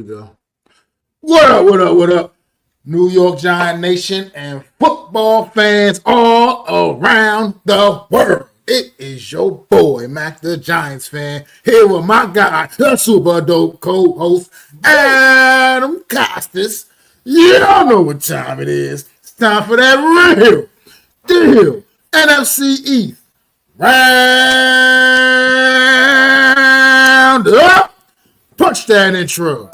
go. What up, what up, what up? New York Giant Nation and football fans all around the world. It is your boy, Mac the Giants fan, here with my guy, the super dope co-host, Adam Costas. Y'all know what time it is. It's time for that real deal NFC East round up. Punch that intro.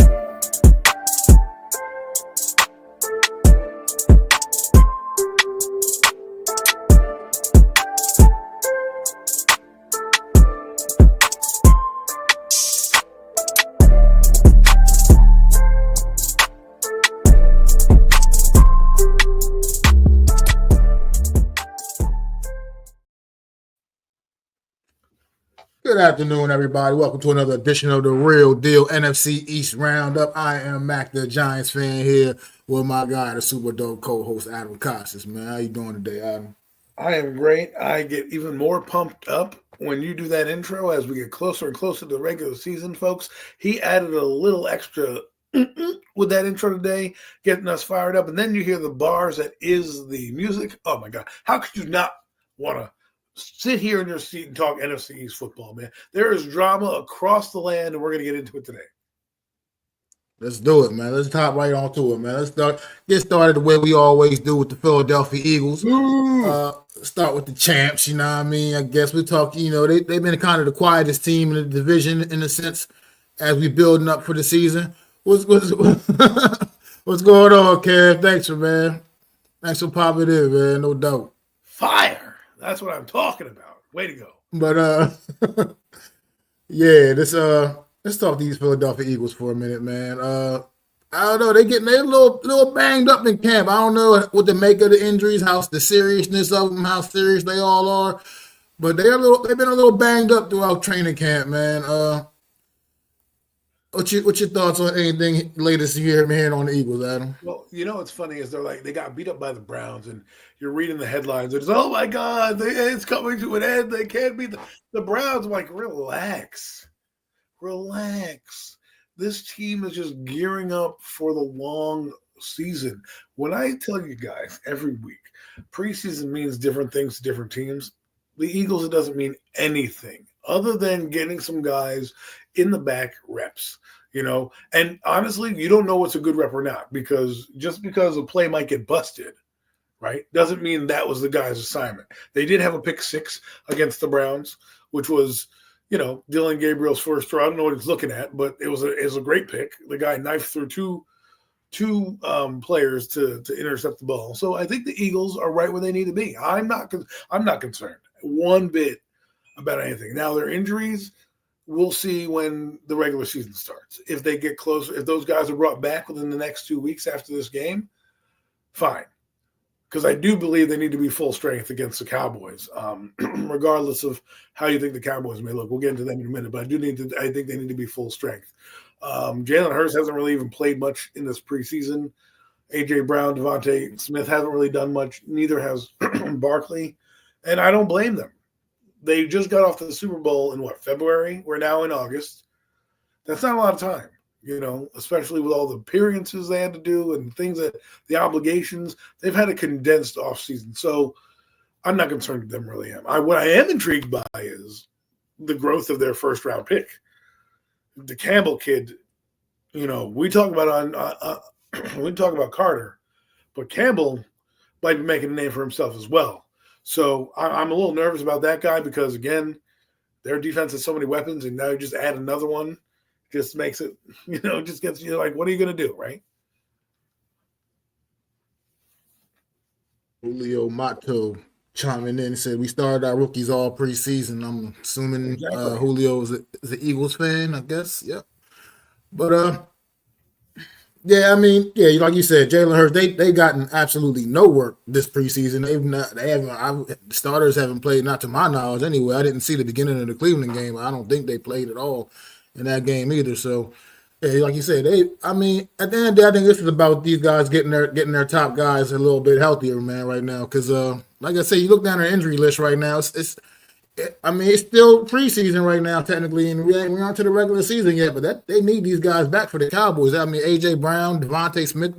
Good afternoon, everybody. Welcome to another edition of the Real Deal NFC East Roundup. I am Mac the Giants fan here with my guy, the super dope co-host, Adam Costas. Man, how you doing today, Adam? I am great. I get even more pumped up when you do that intro as we get closer and closer to the regular season, folks. He added a little extra with that intro today, getting us fired up. And then you hear the bars that is the music. Oh, my God. How could you not want to sit here in your seat and talk NFC East football, man? There is drama across the land, and we're going to get into it today. Let's do it, man. Let's hop right on to it, man. Let's get started the way we always do with the Philadelphia Eagles. Start with the champs, you know what I mean? I guess we talk, they've been kind of the quietest team in the division in a sense as we building up for the season. What's going on, Kev? Thanks for popping in, man. No doubt. Fire. That's what I'm talking about. Way to go. But yeah, let's talk these Philadelphia Eagles for a minute, man. I don't know, they're a little banged up in camp. I don't know what to make of the injuries, how the seriousness of them, how serious they all are. But they've been a little banged up throughout training camp, man. What's your thoughts on anything latest you hear on the Eagles, Adam? Well, what's funny is they got beat up by the Browns, and you're reading the headlines. It's, oh, my God, it's coming to an end. They can't beat the Browns. I'm like, relax. This team is just gearing up for the long season. When I tell you guys every week, preseason means different things to different teams. The Eagles, it doesn't mean anything other than getting some guys in the back reps, and honestly, you don't know what's a good rep or not, because just because a play might get busted, right, doesn't mean that was the guy's assignment. They did have a pick six against the Browns, which was, Dylan Gabriel's first throw. I don't know what he's looking at, but it was a great pick. The guy knifed through two players to intercept the ball. So I think the Eagles are right where they need to be. I'm not concerned one bit about anything. Now, their injuries, we'll see when the regular season starts. If they get closer, if those guys are brought back within the next 2 weeks after this game, fine. Because I do believe they need to be full strength against the Cowboys, regardless of how you think the Cowboys may look. We'll get into them in a minute, but I think they need to be full strength. Jalen Hurts hasn't really even played much in this preseason. A.J. Brown, Devontae Smith haven't really done much. Neither has Barkley, and I don't blame them. They just got off to the Super Bowl in February? We're now in August. That's not a lot of time, especially with all the appearances they had to do and things the obligations. They've had a condensed offseason. So I'm not concerned with them, really am. What I am intrigued by is the growth of their first round pick. The Campbell kid, we talk about we talk about Carter, but Campbell might be making a name for himself as well. So I'm a little nervous about that guy because, again, their defense has so many weapons, and now you just add another one, just makes it, just gets you like, what are you going to do, right? Julio Mato chiming in and said, we started our rookies all preseason. I'm assuming exactly. Julio is an Eagles fan, I guess. Yep. But, yeah, I mean, like you said, Jalen Hurts, they've gotten absolutely no work this preseason. The starters haven't played, not to my knowledge anyway. I didn't see the beginning of the Cleveland game. I don't think they played at all in that game either. So, yeah, like you said, at the end of the day, I think this is about these guys getting their top guys a little bit healthier, man, right now. Because, like I say, you look down their injury list right now, it's I mean, it's still preseason right now, technically, and we're on to the regular season yet. But they need these guys back for the Cowboys. I mean, AJ Brown, Devontae Smith,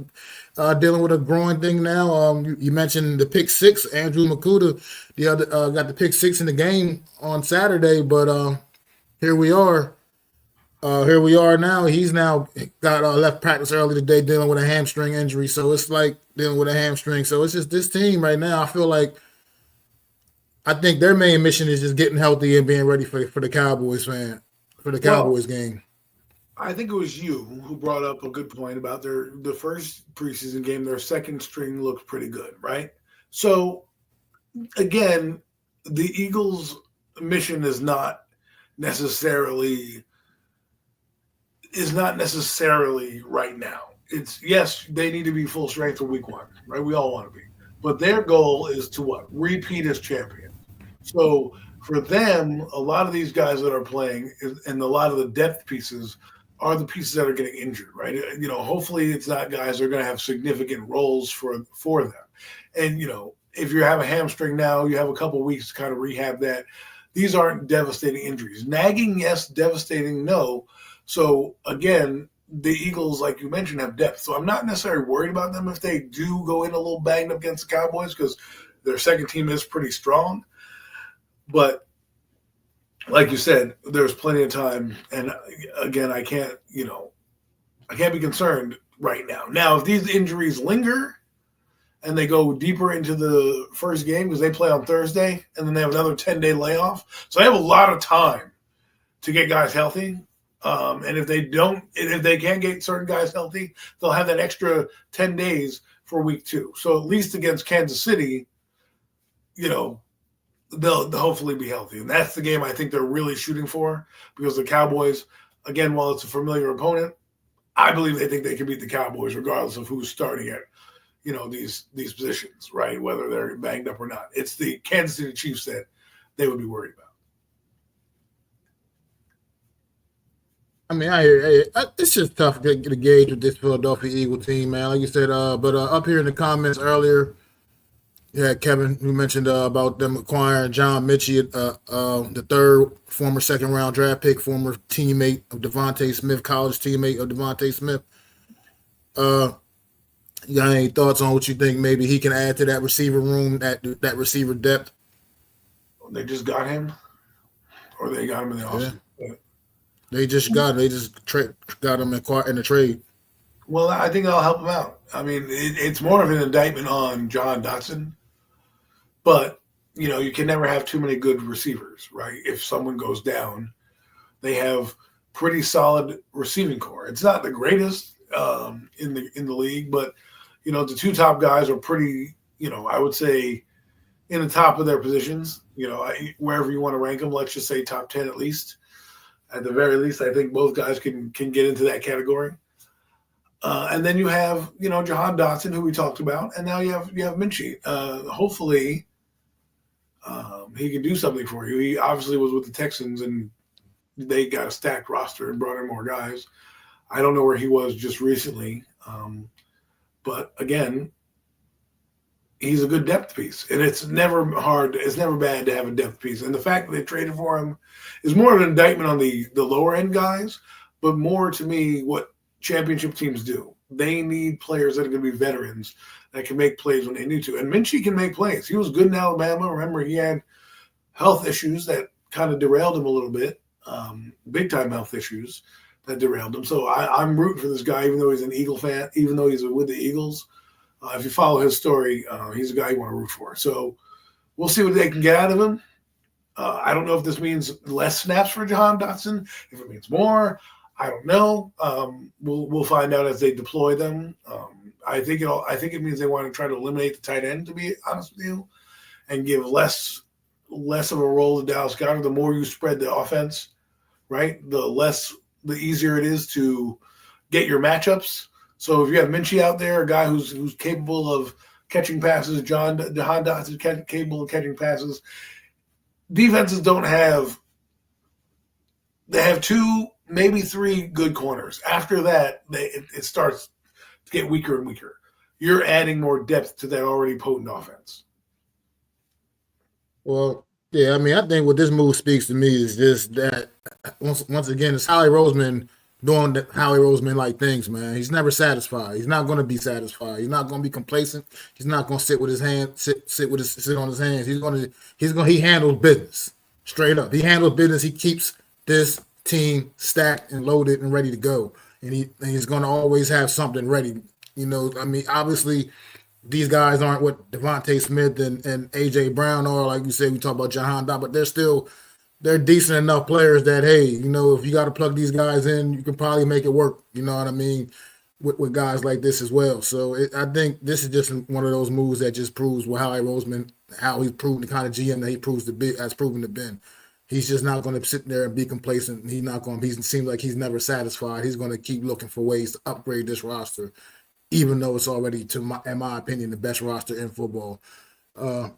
dealing with a growing thing now. You mentioned the pick six. Andrew Makuta, the other got the pick six in the game on Saturday. But here we are. Here we are now. He's now got left practice early today, dealing with a hamstring injury. So it's like dealing with a hamstring. So it's just this team right now. I feel like I think their main mission is just getting healthy and being ready for the Cowboys for the Cowboys game. I think it was you who brought up a good point about the first preseason game. Their second string looked pretty good, right? So again, the Eagles' mission is not necessarily right now. It's yes, they need to be full strength for week one, right? We all want to be. But their goal is to what? Repeat as champion. So for them, a lot of these guys that are playing and a lot of the depth pieces are the pieces that are getting injured, right? You know, hopefully it's not guys that are going to have significant roles for them. And, you know, if you have a hamstring now, you have a couple weeks to kind of rehab that. These aren't devastating injuries. Nagging, yes. Devastating, no. So, again, the Eagles, like you mentioned, have depth. So I'm not necessarily worried about them if they do go in a little banged up against the Cowboys because their second team is pretty strong. But like you said, there's plenty of time. And again, I can't be concerned right now. Now, if these injuries linger and they go deeper into the first game because they play on Thursday and then they have another 10-day layoff. So they have a lot of time to get guys healthy. And if they can't get certain guys healthy, they'll have that extra 10 days for week 2. So at least against Kansas City, you know, they'll hopefully be healthy. And that's the game I think they're really shooting for because the Cowboys, again, while it's a familiar opponent, I believe they think they can beat the Cowboys regardless of who's starting at, you know, these positions, right? Whether they're banged up or not. It's the Kansas City Chiefs that they would be worried about. I mean, I hear it's just tough to get a gauge with this Philadelphia Eagle team, man. Like you said, but up here in the comments earlier, yeah, Kevin, you mentioned about them acquiring John Mitchell, the third former second-round draft pick, former teammate of Devontae Smith, college teammate of Devontae Smith. You got any thoughts on what you think maybe he can add to that receiver room, that receiver depth? They just got him, or they got him in the offseason. Yeah. They just got him in the trade. Well, I think that'll help him out. I mean, it's more of an indictment on John Dotson, but you know, you can never have too many good receivers, right? If someone goes down, they have pretty solid receiving core. It's not the greatest in the league, but you know, the two top guys are pretty. You know, I would say in the top of their positions. You know, wherever you want to rank them, let's just say top 10 at least. At the very least, I think both guys can get into that category. And then you have, you know, Jahan Dotson, who we talked about, and now you have Minchie. Hopefully, he can do something for you. He obviously was with the Texans, and they got a stacked roster and brought in more guys. I don't know where he was just recently, but again, he's a good depth piece, and it's never hard. It's never bad to have a depth piece. And the fact that they traded for him is more of an indictment on the lower end guys, but more to me what championship teams do. They need players that are going to be veterans that can make plays when they need to. And Minchie can make plays. He was good in Alabama. Remember, he had health issues that kind of derailed him a little bit, big-time health issues that derailed him. So I'm rooting for this guy, even though he's an Eagle fan, even though he's with the Eagles. If you follow his story, he's a guy you want to root for. So we'll see what they can get out of him. I don't know if this means less snaps for Jahan Dotson, if it means more. I don't know. We'll find out as they deploy them. I think it means they want to try to eliminate the tight end, to be honest with you, and give less of a role to Dallas Goedert. The more you spread the offense, right, the easier it is to get your matchups. So if you have Minchie out there, a guy who's capable of catching passes, Jahan Dotson is capable of catching passes. Defenses don't have. They have 2, maybe 3 good corners. After that, it starts to get weaker and weaker. You're adding more depth to that already potent offense. Well, Yeah, I mean, I think what this move speaks to me is just that once again, it's Howie Roseman doing the Howie Roseman like things, man. He's never satisfied. He's not going to be satisfied. He's not going to be complacent. He's not going to sit with his hand sit on his hands. He handles business straight up. He handles business. He keeps this team stacked and loaded and ready to go, and he's going to always have something ready. I mean, obviously these guys aren't what Devontae Smith and AJ Brown are. Like you said, we talk about Jahan Dot, but they're decent enough players that, hey, if you got to plug these guys in, you can probably make it work. You know what I mean? With guys like this as well. So I think this is just one of those moves that just proves Howie Roseman, how he's proven the kind of GM that has proven to be. He's just not going to sit there and be complacent. He's not going. He seems like he's never satisfied. He's going to keep looking for ways to upgrade this roster, even though it's already, in my opinion, the best roster in football. But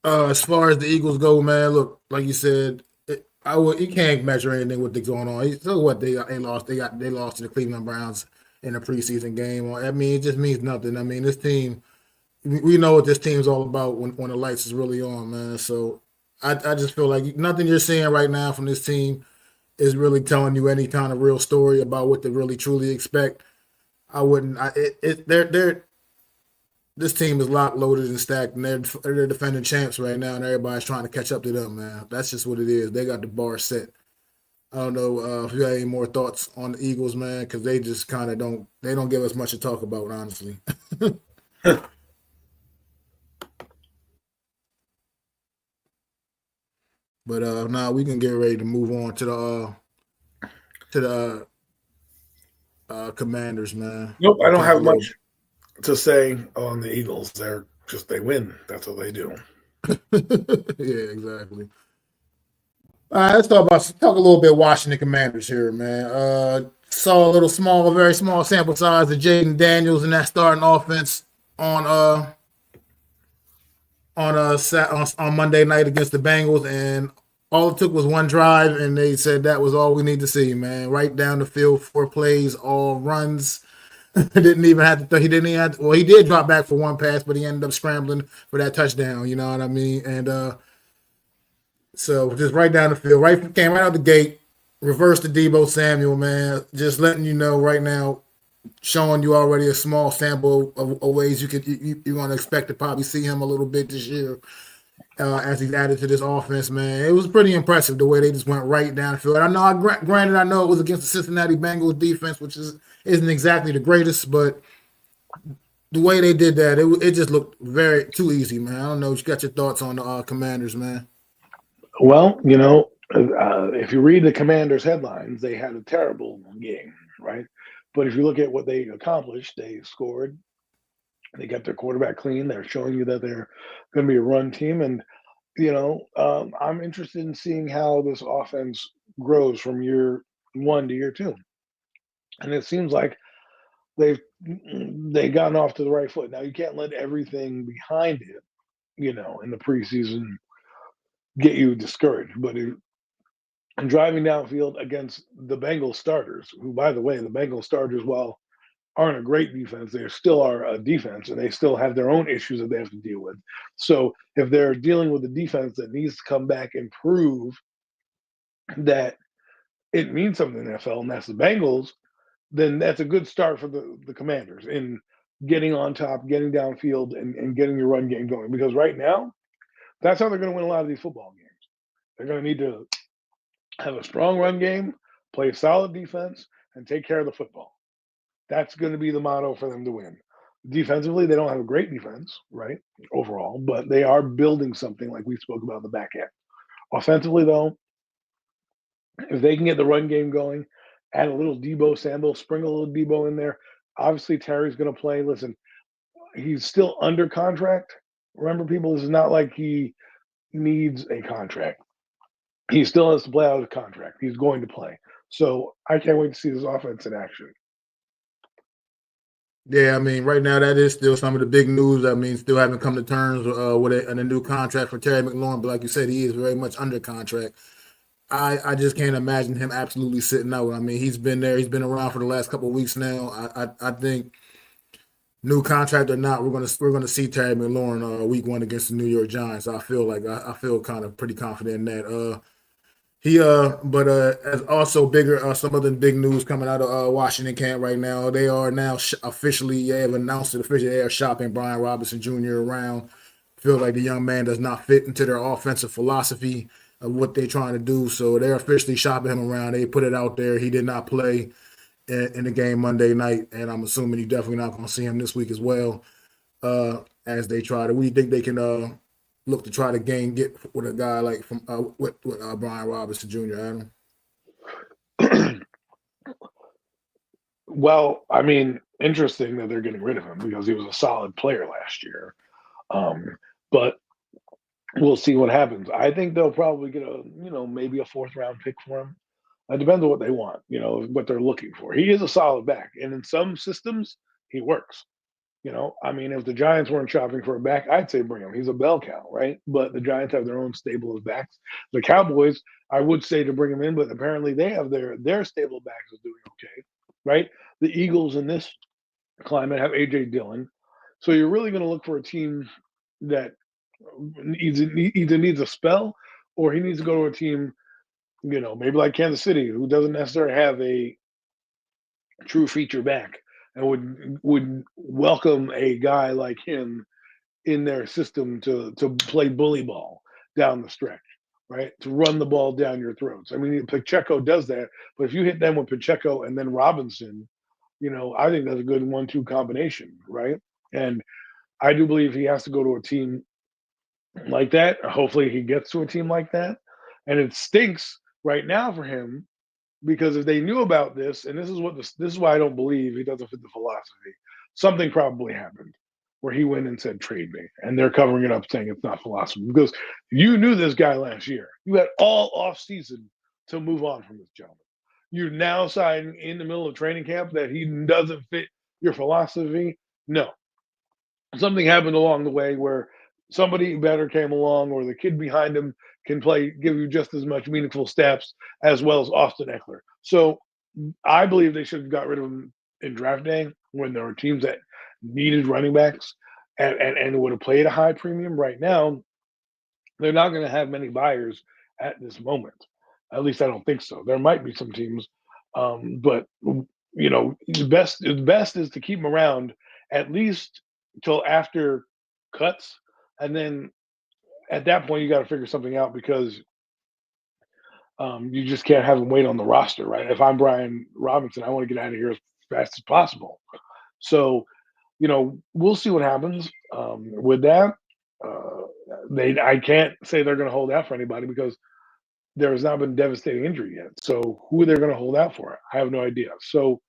as far as the Eagles go, man, look, like you said, you can't measure anything with what's going on. So what they lost to the Cleveland Browns in a preseason game. I mean, it just means nothing. I mean, this team, we know what this team's all about when the lights is really on, man. So I just feel like nothing you're seeing right now from this team is really telling you any kind of real story about what to really truly expect. I wouldn't. This team is locked, loaded, and stacked, and they're defending champs right now, and everybody's trying to catch up to them, man. That's just what it is. They got the bar set. I don't know if you got any more thoughts on the Eagles, man, because they just kind of don't. They don't give us much to talk about, honestly. But now we can get ready to move on to the Commanders, man. Nope, I don't have much to say on the Eagles. They win. That's what they do. Yeah, exactly. All right, let's talk a little bit Washington Commanders here, man. Saw a very small sample size of Jaden Daniels in that starting offense on Monday night against the Bengals, and all it took was one drive, and they said that was all we need to see, man. Right down the field, 4 plays, all runs. Didn't even have to. He didn't even have to, well, he did drop back for one pass, but he ended up scrambling for that touchdown. You know what I mean? And so just right down the field, came right out the gate, reversed to Deebo Samuel, man. Just letting you know right now, showing you already a small sample of ways you're going to expect to probably see him a little bit this year as he's added to this offense, man. It was pretty impressive the way they just went right down the field. I know, granted, I know it was against the Cincinnati Bengals defense, which isn't exactly the greatest, but the way they did that, it just looked too easy, man. I don't know. You got your thoughts on the Commanders, man? Well, if you read the Commanders headlines, they had a terrible game, right? But if you look at what they accomplished, they scored. They kept their quarterback clean. They're showing you that they're going to be a run team. And, I'm interested in seeing how this offense grows from year 1 to year 2. And it seems like they've gotten off to the right foot. Now, you can't let everything behind it, in the preseason get you discouraged. But driving downfield against the Bengals starters, who, by the way, the Bengals starters, while aren't a great defense, they still are a defense, and they still have their own issues that they have to deal with. So if they're dealing with a defense that needs to come back and prove that it means something in the NFL, and that's the Bengals, then that's a good start for the Commanders in getting on top, getting downfield, and getting your run game going. Because right now, that's how they're going to win a lot of these football games. They're going to need to have a strong run game, play solid defense, and take care of the football. That's going to be the motto for them to win. Defensively, they don't have a great defense, right, overall, but they are building something like we spoke about in the back end. Offensively, though, if they can get the run game going, add a little Deebo Samuel, sprinkle a little Deebo in there. Obviously, Terry's going to play. Listen, he's still under contract. Remember, people, this is not like he needs a contract. He still has to play out of the contract. He's going to play. So I can't wait to see this offense in action. Yeah, I mean, right now that is still some of the big news. I mean, still haven't come to terms with a new contract for Terry McLaurin, but like you said, he is very much under contract. I just can't imagine him absolutely sitting out. I mean, he's been there. He's been around for the last couple of weeks now. I think new contract or not, we're gonna see Terry McLaurin week 1 against the New York Giants. I feel like I feel kind of pretty confident in that. But as also bigger, some other big news coming out of Washington camp right now. They are now officially, they have announced it officially. They are shopping Brian Robinson Jr. around. Feel like the young man does not fit into their offensive philosophy of what they're trying to do. So they're officially shopping him around. They put it out there. He did not play in the game Monday night, and I'm assuming you're definitely not going to see him this week as well. As they try to, we think they can look to try to get with a guy like from with Brian Robinson Jr. Adam. Well, I mean, interesting that they're getting rid of him because he was a solid player last year. But we'll see what happens. I think they'll probably get maybe a 4th round pick for him. It depends on what they want, what they're looking for. He is a solid back, and in some systems, he works. I mean, if the Giants weren't shopping for a back, I'd say bring him. He's a bell cow, right? But the Giants have their own stable of backs. The Cowboys, I would say to bring him in, but apparently they have their stable of backs is doing okay, right? The Eagles in this climate have A.J. Dillon. So you're really going to look for a team that either needs a spell or he needs to go to a team, maybe like Kansas City, who doesn't necessarily have a true feature back and would welcome a guy like him in their system to play bully ball down the stretch, right? To run the ball down your throats. I mean, Pacheco does that, but if you hit them with Pacheco and then Robinson, I think that's a good 1-2 combination, right? And I do believe he has to go to a team like that. Hopefully he gets to a team like that. And it stinks right now for him because if they knew about this, and this is why I don't believe he doesn't fit the philosophy. Something probably happened where he went and said, trade me. And they're covering it up saying it's not philosophy because you knew this guy last year. You had all off season to move on from this gentleman. You're now signing in the middle of training camp that he doesn't fit your philosophy. No. Something happened along the way where somebody better came along or the kid behind him can give you just as much meaningful steps as well as Austin Eckler. So I believe they should have got rid of him in draft day when there were teams that needed running backs and would have played a high premium. Right now, they're not going to have many buyers at this moment. At least I don't think so. There might be some teams, but the best is to keep him around at least till after cuts, and then at that point you got to figure something out because you just can't have him wait on the roster, right? If I'm Brian Robinson, I want to get out of here as fast as possible. So, we'll see what happens with that. I can't say they're going to hold out for anybody because there has not been a devastating injury yet. So who are they going to hold out for? I have no idea. So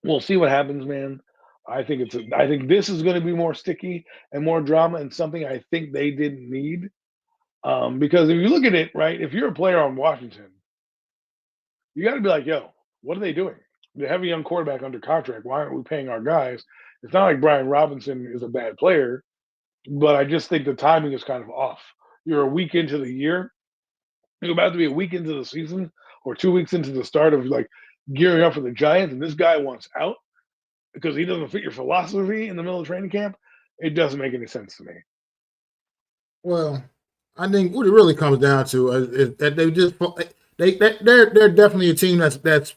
we'll see what happens, man. I think this is going to be more sticky and more drama and something I think they didn't need. Because if you look at it, right, if you're a player on Washington, you got to be like, yo, what are they doing? They have a young quarterback under contract. Why aren't we paying our guys? It's not like Brian Robinson is a bad player, but I just think the timing is kind of off. You're a week into the year. You're about to be a week into the season or 2 weeks into the start of like gearing up for the Giants, and this guy wants out because he doesn't fit your philosophy in the middle of training camp. It doesn't make any sense to me. Well, I think what it really comes down to is that they're definitely a team that's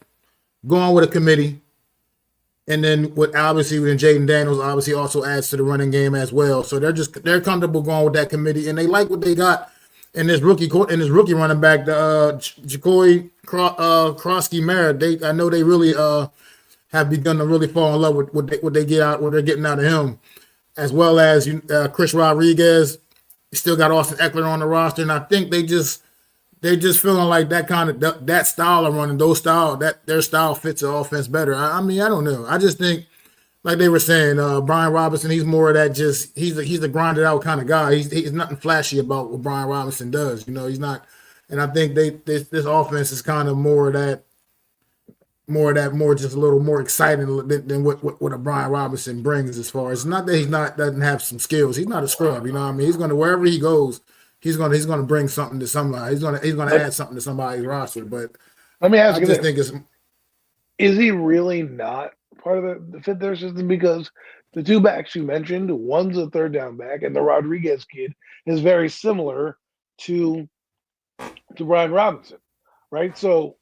going with a committee, and then with Jaden Daniels obviously also adds to the running game as well. So they're comfortable going with that committee, and they like what they got in this rookie running back, the Jacoby Krosky-Merritt. I know they really have begun to really fall in love with what they're getting out of him, as well as Chris Rodriguez. Still got Austin Eckler on the roster, and I think they're just feeling like that kind of that style of running, their style fits the offense better. I mean, I don't know. I just think, like they were saying, Brian Robinson, he's more of that. He's a grinded out kind of guy. He's nothing flashy about what Brian Robinson does. He's not. And I think this offense is kind of more just a little more exciting than what a Brian Robinson brings. As far as not that doesn't have some skills. He's not a scrub. You know what I mean? He's gonna wherever he goes. He's gonna bring something to somebody. He's gonna add something to somebody's roster. But let me ask you this: is he really not part of the fit their system because the two backs you mentioned, one's a third down back, and the Rodriguez kid is very similar to Brian Robinson, right? So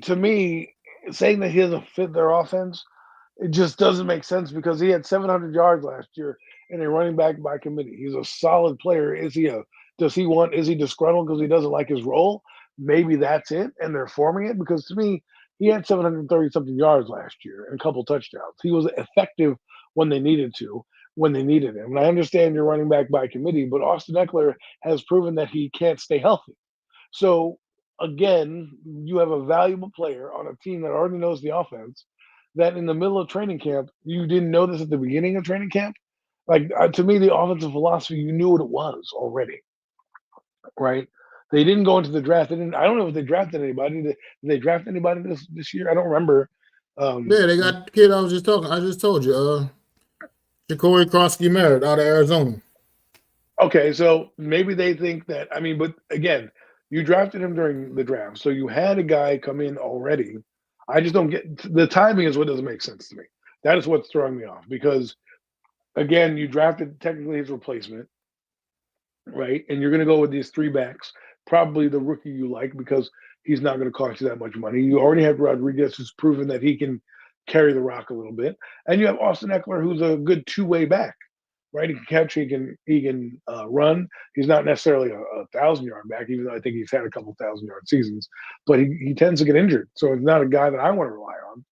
to me, saying that he doesn't fit their offense, it just doesn't make sense because he had 700 yards last year and a running back by committee. He's a solid player. Is he disgruntled because he doesn't like his role? Maybe that's it, and they're forming it because to me, he had 730 something yards last year and a couple touchdowns. He was effective when they needed to, when they needed him. And I understand you're running back by committee, but Austin Eckler has proven that he can't stay healthy. So again, you have a valuable player on a team that already knows the offense. That in the middle of training camp, you didn't know this at the beginning of training camp. Like to me, the offensive philosophy, you knew what it was already, right? They didn't go into the draft. They didn't. I don't know if they drafted anybody. Did they draft anybody this year? I don't remember. Yeah, they got the kid I was just talking. I just told you, Ja'Cory Krosky-Merritt out of Arizona. Okay, so maybe they think that. I mean, but again, you drafted him during the draft, so you had a guy come in already. I just don't get the timing is what doesn't make sense to me. That is what's throwing me off because again, you drafted technically his replacement, right? And you're going to go with these three backs, probably the rookie you like because he's not going to cost you that much money. You already have Rodriguez who's proven that he can carry the rock a little bit, and you have Austin Eckler who's a good two-way back, right? He can catch, he can run. He's not necessarily a 1,000-yard back, even though I think he's had a couple 1,000-yard seasons, but he tends to get injured, so it's not a guy that I want to rely on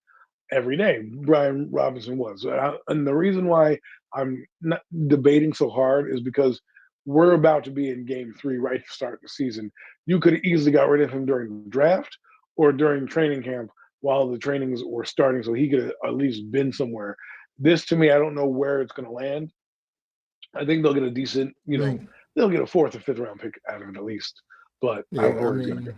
every day. Brian Robinson was, and the reason why I'm not debating so hard is because we're about to be in game 3 right to start the season. You could have easily got rid of him during the draft or during training camp while the trainings were starting, so he could have at least been somewhere. This to me, I don't know where it's going to land. I think they'll get a decent, they'll get a 4th or 5th round pick out of it at least. But I don't know where he's going to go.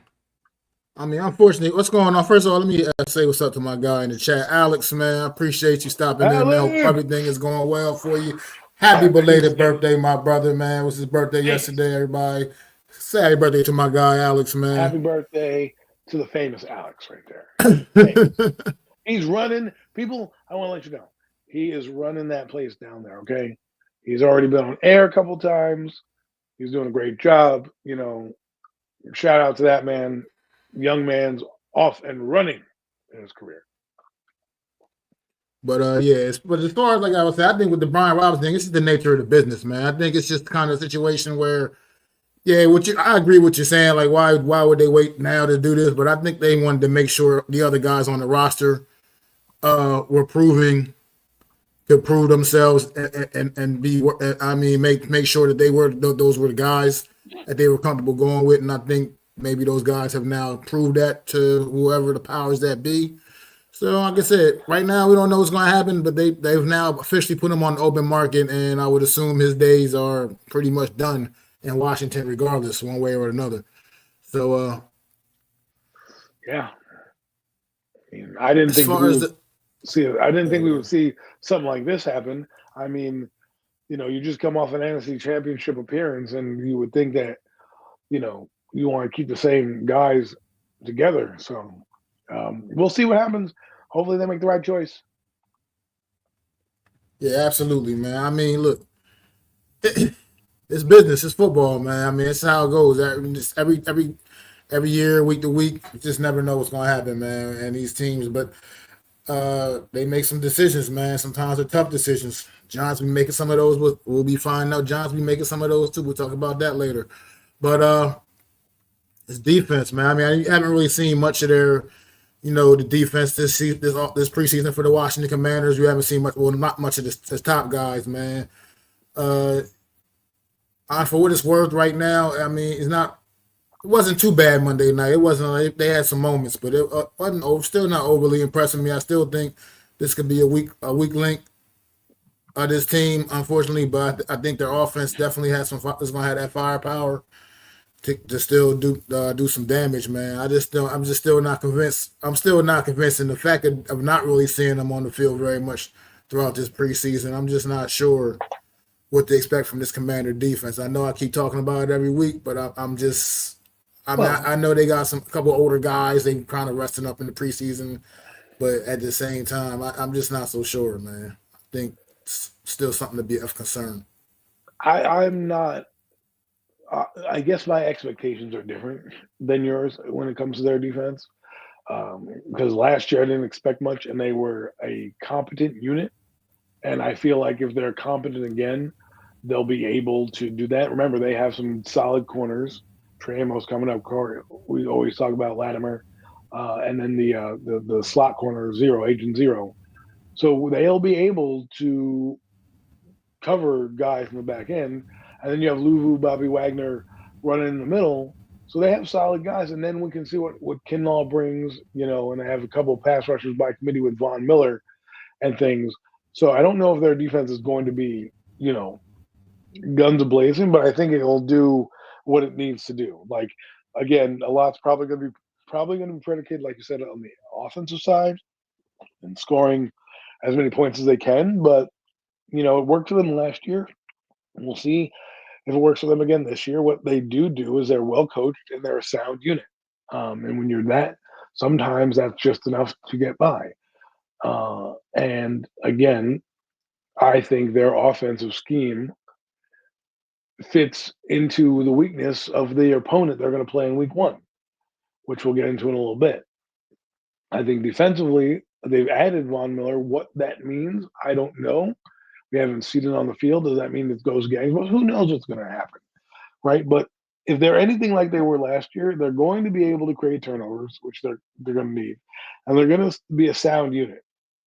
I mean, unfortunately, what's going on? First of all, let me say what's up to my guy in the chat, Alex. Man, I appreciate you stopping in. Man, hope everything is going well for you. Happy belated birthday, my brother. Man, it was his birthday yesterday. Everybody, say happy birthday to my guy, Alex. Man, happy birthday to the famous Alex right there. He's running. People, I want to let you know, he is running that place down there. Okay, he's already been on air a couple times. He's doing a great job. Shout out to that man. Young man's off and running in his career. But but as far as like I was saying, I think with the Brian Robinson thing, it's just the nature of the business, man. I think it's just kind of a situation where, I agree with you saying, like, why would they wait now to do this? But I think they wanted to make sure the other guys on the roster were could prove themselves and be. I mean, make sure that those were the guys that they were comfortable going with, and I think maybe those guys have now proved that to whoever the powers that be. So, like I said, right now we don't know what's going to happen, but they've now officially put him on the open market, and I would assume his days are pretty much done in Washington, regardless, one way or another. So, yeah, I didn't think we would see something like this happen. I mean, you just come off an NFC Championship appearance, and you would think that, you want to keep the same guys together. So we'll see what happens. Hopefully they make the right choice. Yeah, absolutely, man. I mean, look, it's business. It's football, man. I mean, it's how it goes. Every year, week to week, you just never know what's going to happen, man. And these teams, but they make some decisions, man. Sometimes they're tough decisions. John's be making some of those. We'll be finding out. John's be making some of those too. We'll talk about that later. But it's defense, man. I mean, I haven't really seen much of their, the defense this preseason for the Washington Commanders. You haven't seen much, well, not much of the top guys, man. For what it's worth right now, I mean, it wasn't too bad Monday night. It wasn't like they had some moments, but it wasn't still not overly impressing me. I still think this could be a weak link of this team, unfortunately, but I think their offense definitely is going to have that firepower to still do some damage, man. I'm just still not convinced. I'm still not convinced in the fact of not really seeing them on the field very much throughout this preseason. I'm just not sure what to expect from this Commander defense. I know I keep talking about it every week, but I know they got a couple older guys they kind of resting up in the preseason, but at the same time, I'm just not so sure, man. I think it's still something to be of concern. I'm not. I guess my expectations are different than yours when it comes to their defense. Because last year I didn't expect much, and they were a competent unit. And I feel like if they're competent again, they'll be able to do that. Remember, they have some solid corners. Trey Amos coming up. We always talk about Latimer, and then the slot corner zero, Agent Zero. So they'll be able to cover guys in the back end, and then you have Luvu, Bobby Wagner running in the middle. So they have solid guys, and then we can see what Kinlaw brings, and they have a couple of pass rushers by committee with Von Miller and things. So I don't know if their defense is going to be, guns blazing, but I think it will do what it needs to do. Like again, a lot's probably going to be predicated, like you said, on the offensive side and scoring as many points as they can. But it worked for them last year. We'll see if it works for them again this year. What they do is they're well coached and they're a sound unit. And when you're that, sometimes that's just enough to get by. And again, I think their offensive scheme fits into the weakness of the opponent they're going to play in week one, which we'll get into in a little bit. I think defensively, they've added Von Miller. What that means, I don't know. We haven't seen it on the field. Does that mean it goes gangbusters? Who knows what's going to happen, right? But if they're anything like they were last year, they're going to be able to create turnovers, which they're going to need, and they're going to be a sound unit.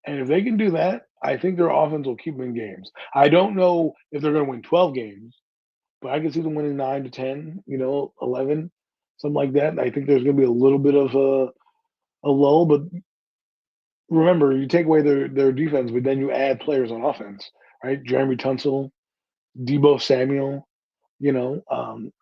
And if they can do that, I think their offense will keep them in games. I don't know if they're going to win 12 games, but I can see them winning 9 to 10, 11, something like that. I think there's going to be a little bit of a lull, but remember, you take away their defense, but then you add players on offense, right? Jeremy Tunsil, Debo Samuel, and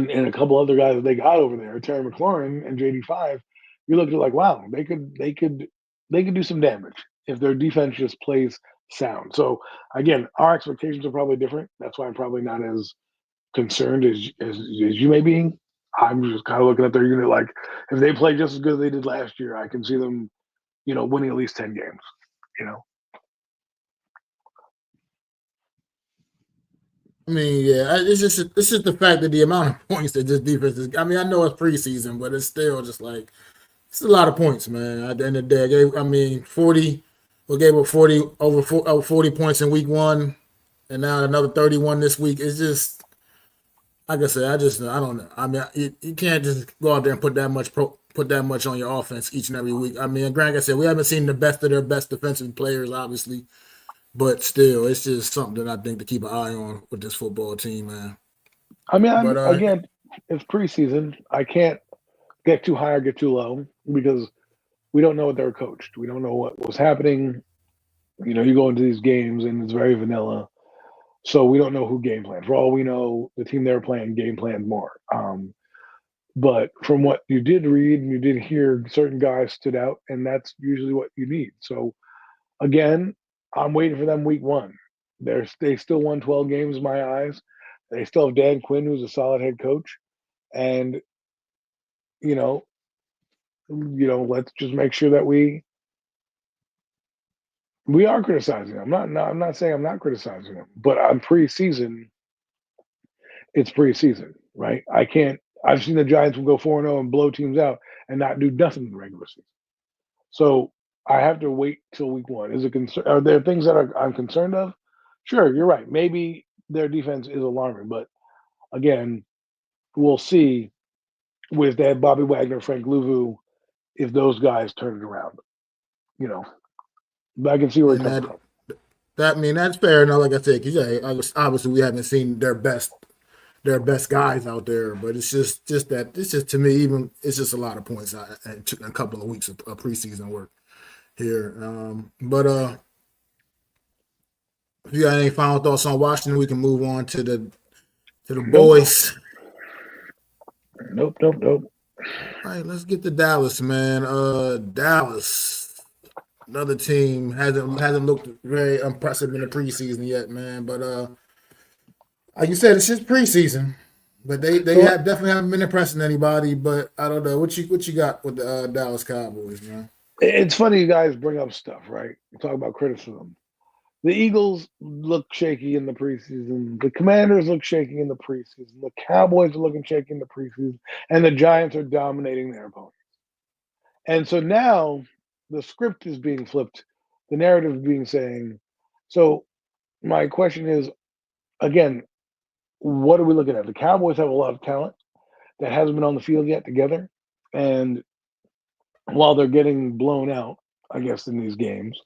a couple other guys that they got over there, Terry McLaurin and JD5. You look at it like, wow, they could do some damage if their defense just plays sound. So again, our expectations are probably different. That's why I'm probably not as concerned as you may be. I'm just kind of looking at their unit like if they play just as good as they did last year, I can see them, winning at least 10 games. I mean, yeah, it's just the fact that the amount of points that this defense is. I mean, I know it's preseason, but it's still just like it's a lot of points, man. At the end of the day, I mean, 40. We gave up 40 over 40 points in week one, and now another 31 this week. It's just like I said, I don't know. I mean, you can't just go out there and put that much on your offense each and every week. I mean, like I said, we haven't seen the best of their best defensive players, obviously, but still, it's just something that I think to keep an eye on with this football team, man. I mean, But again, it's preseason. I can't get too high or get too low because we don't know what they were coached. We don't know what was happening. You go into these games and it's very vanilla. So we don't know who game planned. For all we know, the team they were playing game planned more. But from what you did read and you did hear, certain guys stood out, and that's usually what you need. So again, I'm waiting for them week one. They still won 12 games in my eyes. They still have Dan Quinn, who's a solid head coach. And, let's just make sure that we are criticizing them. I'm not saying I'm not criticizing them, but on preseason, it's preseason, right? I've seen the Giants will go 4-0 and blow teams out and not do nothing in the regular season. So I have to wait till week one. Are there things that I'm concerned of? Sure, you're right. Maybe their defense is alarming, but again, we'll see with that Bobby Wagner, Frank Louvu, if those guys turn it around. But I can see where it comes from. that's fair enough. Like I said, because obviously we haven't seen their best guys out there, but it's just to me, even it's just a lot of points in a couple of weeks of preseason work here. But if you got any final thoughts on Washington, we can move on to the boys. Nope. All right, let's get to Dallas, man. Dallas, another team hasn't looked very impressive in the preseason yet, man. But like you said, it's just preseason. But they definitely haven't been impressing anybody. But I don't know what you got with the Dallas Cowboys, man. It's funny you guys bring up stuff, right? You talk about criticism. The Eagles look shaky in the preseason. The Commanders look shaky in the preseason. The Cowboys are looking shaky in the preseason. And the Giants are dominating their opponents. And so now the script is being flipped. The narrative is being saying, so my question is, again, what are we looking at? The Cowboys have a lot of talent that hasn't been on the field yet together. And while they're getting blown out, I guess, in these games,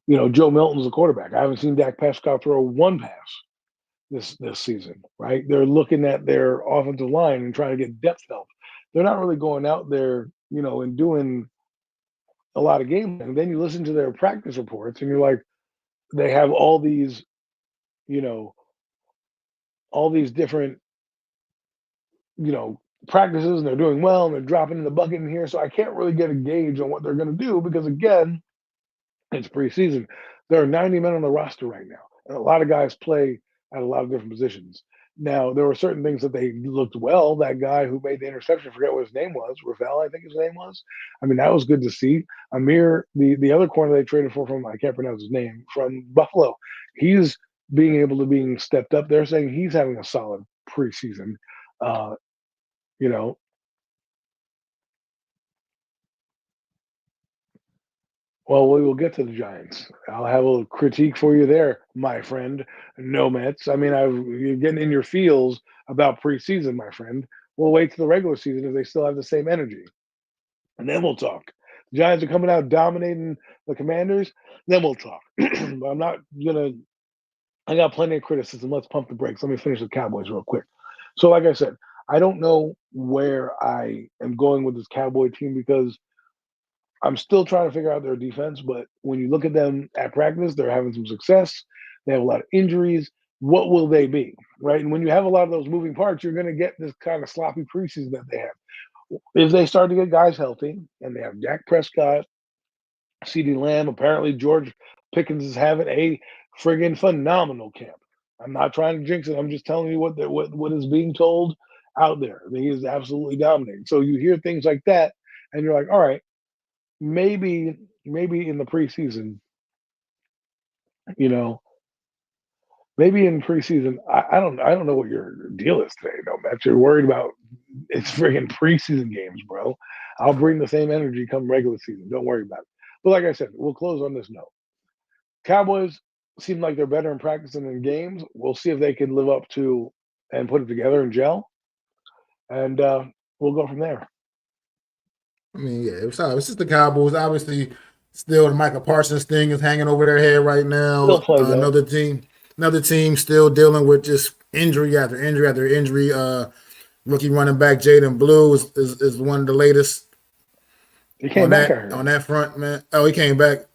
Joe Milton's the quarterback. I haven't seen Dak Prescott throw one pass this season, right? They're looking at their offensive line and trying to get depth help. They're not really going out there, and doing a lot of game. And then you listen to their practice reports and you're like, they have you know, all these different, practices and they're doing well and they're dropping in the bucket in here. So I can't really get a gauge on what they're going to do because again, it's preseason. There are 90 men on the roster right now. And a lot of guys play at a lot of different positions. Now, there were certain things that they looked well. That guy who made the interception, I forget what his name was, Ravel, I think his name was. I mean, that was good to see. Amir, the other corner they traded for from, I can't pronounce his name, from Buffalo, he's being able to being stepped up. They're saying he's having a solid preseason. Uh, you know, Well, we will get to the Giants. I'll have a little critique for you there, my friend. No Mets. I mean, you're getting in your feels about preseason, my friend. We'll wait to the regular season if they still have the same energy, and then we'll talk. The Giants are coming out dominating the Commanders. Then we'll talk. But I'm not gonna. I got plenty of criticism. Let's pump the brakes. Let me finish the Cowboys real quick. So, like I said, I don't know where I am going with this Cowboy team because I'm still trying to figure out their defense, but when you look at them at practice, they're having some success. They have a lot of injuries. What will they be? Right. And when you have a lot of those moving parts, you're going to get this kind of sloppy preseason that they have. If they start to get guys healthy and they have Dak Prescott, CeeDee Lamb, apparently George Pickens is having a friggin' phenomenal camp. I'm not trying to jinx it. I'm just telling you what is being told out there. He is absolutely dominating. So you hear things like that, and you're like, all right, maybe in the preseason, you know, maybe in preseason, I don't know what your deal is today, though, Matt. You're worried about it's freaking preseason games, bro. I'll bring the same energy come regular season. Don't worry about it. But like I said, we'll close on this note. Cowboys seem like they're better in practice than in games. We'll see if they can live up to and put it together and gel, and we'll go from there. I mean, yeah, it's just the Cowboys. Obviously, still the Michael Parsons thing is hanging over their head right now. Still play though. Another team still dealing with just injury after injury after injury. Rookie running back Jaden Blue is one of the latest. He came back on that front, man. Oh, he came back.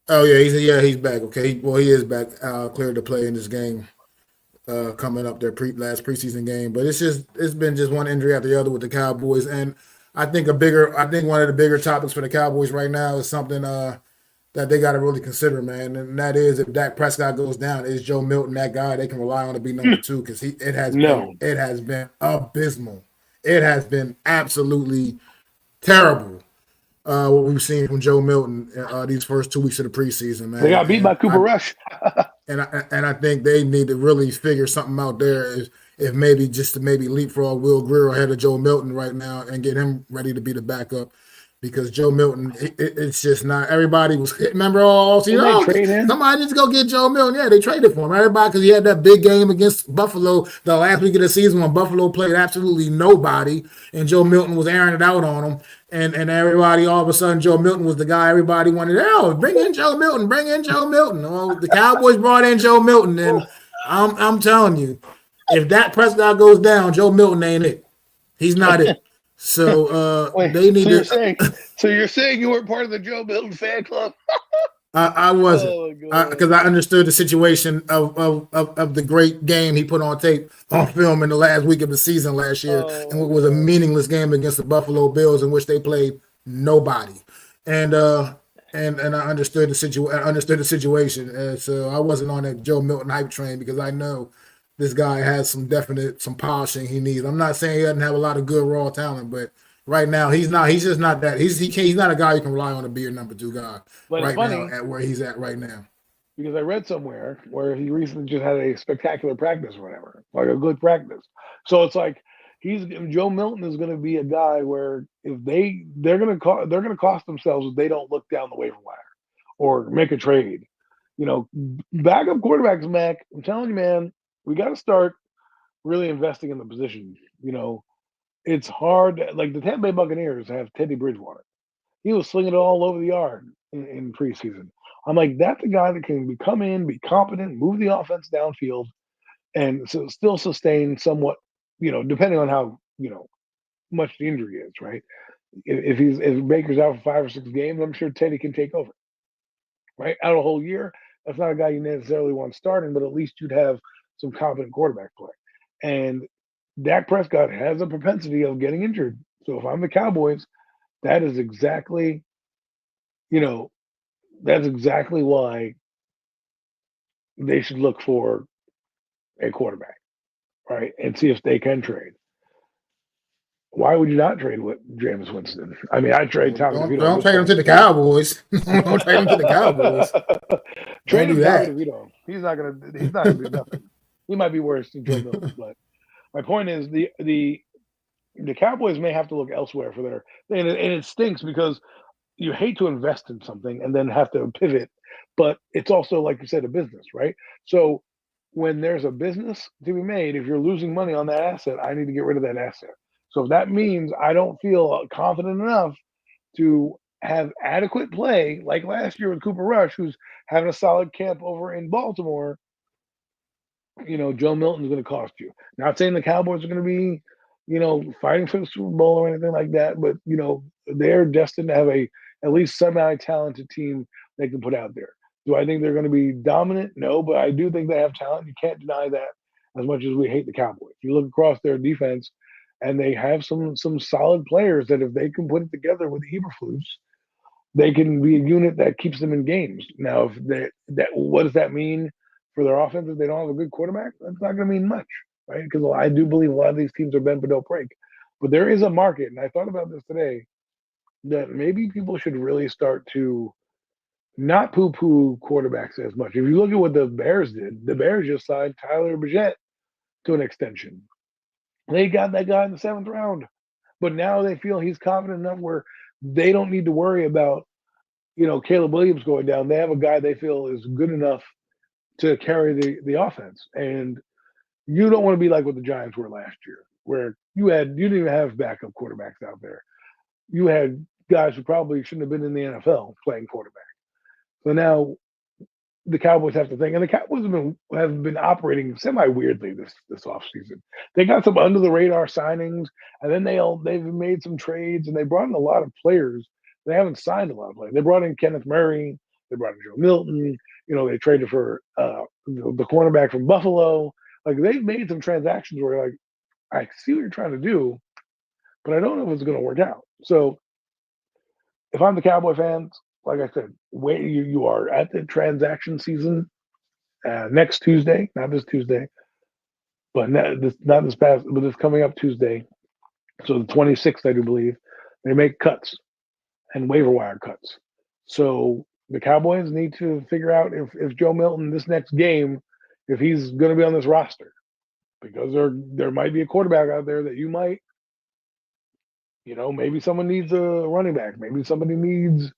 Oh yeah, he's back. Okay, he is back. Cleared to play in this game. Coming up their last preseason game, but it's been just one injury after the other with the Cowboys, and I think one of the bigger topics for the Cowboys right now is something that they got to really consider, man, and that is if Dak Prescott goes down, is Joe Milton that guy they can rely on to be number two? Because it has been abysmal. It has been absolutely terrible. What we've seen from Joe Milton these first 2 weeks of the preseason, man. They got beat by Cooper Rush. And I think they need to really figure something out there if maybe just to maybe leapfrog Will Grier ahead of Joe Milton right now and get him ready to be the backup because Joe Milton, it's just not everybody was remember all season. Somebody needs to go get Joe Milton. Yeah, they traded for him. Everybody because he had that big game against Buffalo the last week of the season when Buffalo played absolutely nobody and Joe Milton was airing it out on them. And everybody, all of a sudden, Joe Milton was the guy everybody wanted. Oh, bring in Joe Milton. Well, the Cowboys brought in Joe Milton, and I'm telling you, if Dak Prescott goes down, Joe Milton ain't it. He's not it. So they need So you're saying you weren't part of the Joe Milton fan club? I wasn't because I understood the situation of the great game he put on tape on film in the last week of the season last year, and it was a meaningless game against the Buffalo Bills in which they played nobody, and I understood the situation, and so I wasn't on that Joe Milton hype train because I know this guy has some polishing he needs. I'm not saying he doesn't have a lot of good raw talent, but right now he's not. He's just not that. He's not a guy you can rely on to be your number 2 guy But it's right now funny at where he's at right now. because I read somewhere where he recently just had a spectacular practice or whatever, like a good practice. So it's like Joe Milton is going to be a guy where if they're going to cost themselves if they don't look down the waiver wire or make a trade. Backup quarterbacks, Mac. I'm telling you, man, we got to start really investing in the position. It's hard. Like the Tampa Bay Buccaneers have Teddy Bridgewater. He was slinging it all over the yard in preseason. I'm like, that's a guy that can come in, be competent, move the offense downfield, and still sustain somewhat, depending on how, much the injury is, right? If Baker's out for 5 or 6 games, I'm sure Teddy can take over, right? Out a whole year, that's not a guy you necessarily want starting, but at least you'd have some competent quarterback play. And Dak Prescott has a propensity of getting injured. So if I'm the Cowboys, that is exactly, that's exactly why they should look for a quarterback, right? And see if they can trade. Why would you not trade with Jameis Winston? I mean, I'd trade Tommy DeVito. Don't trade him to the Cowboys. Don't trade him to the Cowboys. Trade him do Tommy that. DeVito. He's not gonna do nothing. He might be worse than Joe Milton, but my point is the Cowboys may have to look elsewhere for their and it stinks because you hate to invest in something and then have to pivot, but it's also, like you said, a business, right? So when there's a business to be made, if you're losing money on that asset, I need to get rid of that asset. So if that means I don't feel confident enough to have adequate play, like last year with Cooper Rush, who's having a solid camp over in Baltimore, Joe Milton's going to cost you. Not saying the Cowboys are going to be, fighting for the Super Bowl or anything like that, but they're destined to have at least semi-talented team they can put out there. Do I think they're going to be dominant? No, but I do think they have talent. You can't deny that as much as we hate the Cowboys. You look across their defense, and they have some solid players that if they can put it together with Eberflus, they can be a unit that keeps them in games. Now, if what does that mean for their offense if they don't have a good quarterback? That's not going to mean much, right? Because I do believe a lot of these teams are bend but don't break. But there is a market, and I thought about this today, that maybe people should really start to not poo-poo quarterbacks as much. If you look at what the Bears did, the Bears just signed Tyler Bagent to an extension. They got that guy in the 7th round, but now they feel he's confident enough where they don't need to worry about, Caleb Williams going down. They have a guy they feel is good enough to carry the offense. And you don't want to be like what the Giants were last year, where you didn't even have backup quarterbacks out there. You had guys who probably shouldn't have been in the NFL playing quarterback. So now the Cowboys have to think, and the Cowboys have been operating semi-weirdly this offseason. They got some under-the-radar signings, and then they've made some trades, and they brought in a lot of players. They haven't signed a lot of players. They brought in Kenneth Murray. They brought in Joe Milton. They traded for the cornerback from Buffalo. Like, they've made some transactions where, like, I see what you're trying to do, but I don't know if it's going to work out. So if I'm the Cowboy fans, like I said, you are at the transaction season next Tuesday, not this Tuesday, but not this past, but this coming up Tuesday. So the 26th, I do believe, they make cuts and waiver wire cuts. So the Cowboys need to figure out if Joe Milton this next game, if he's going to be on this roster, because there might be a quarterback out there that you might, maybe someone needs a running back, maybe somebody needs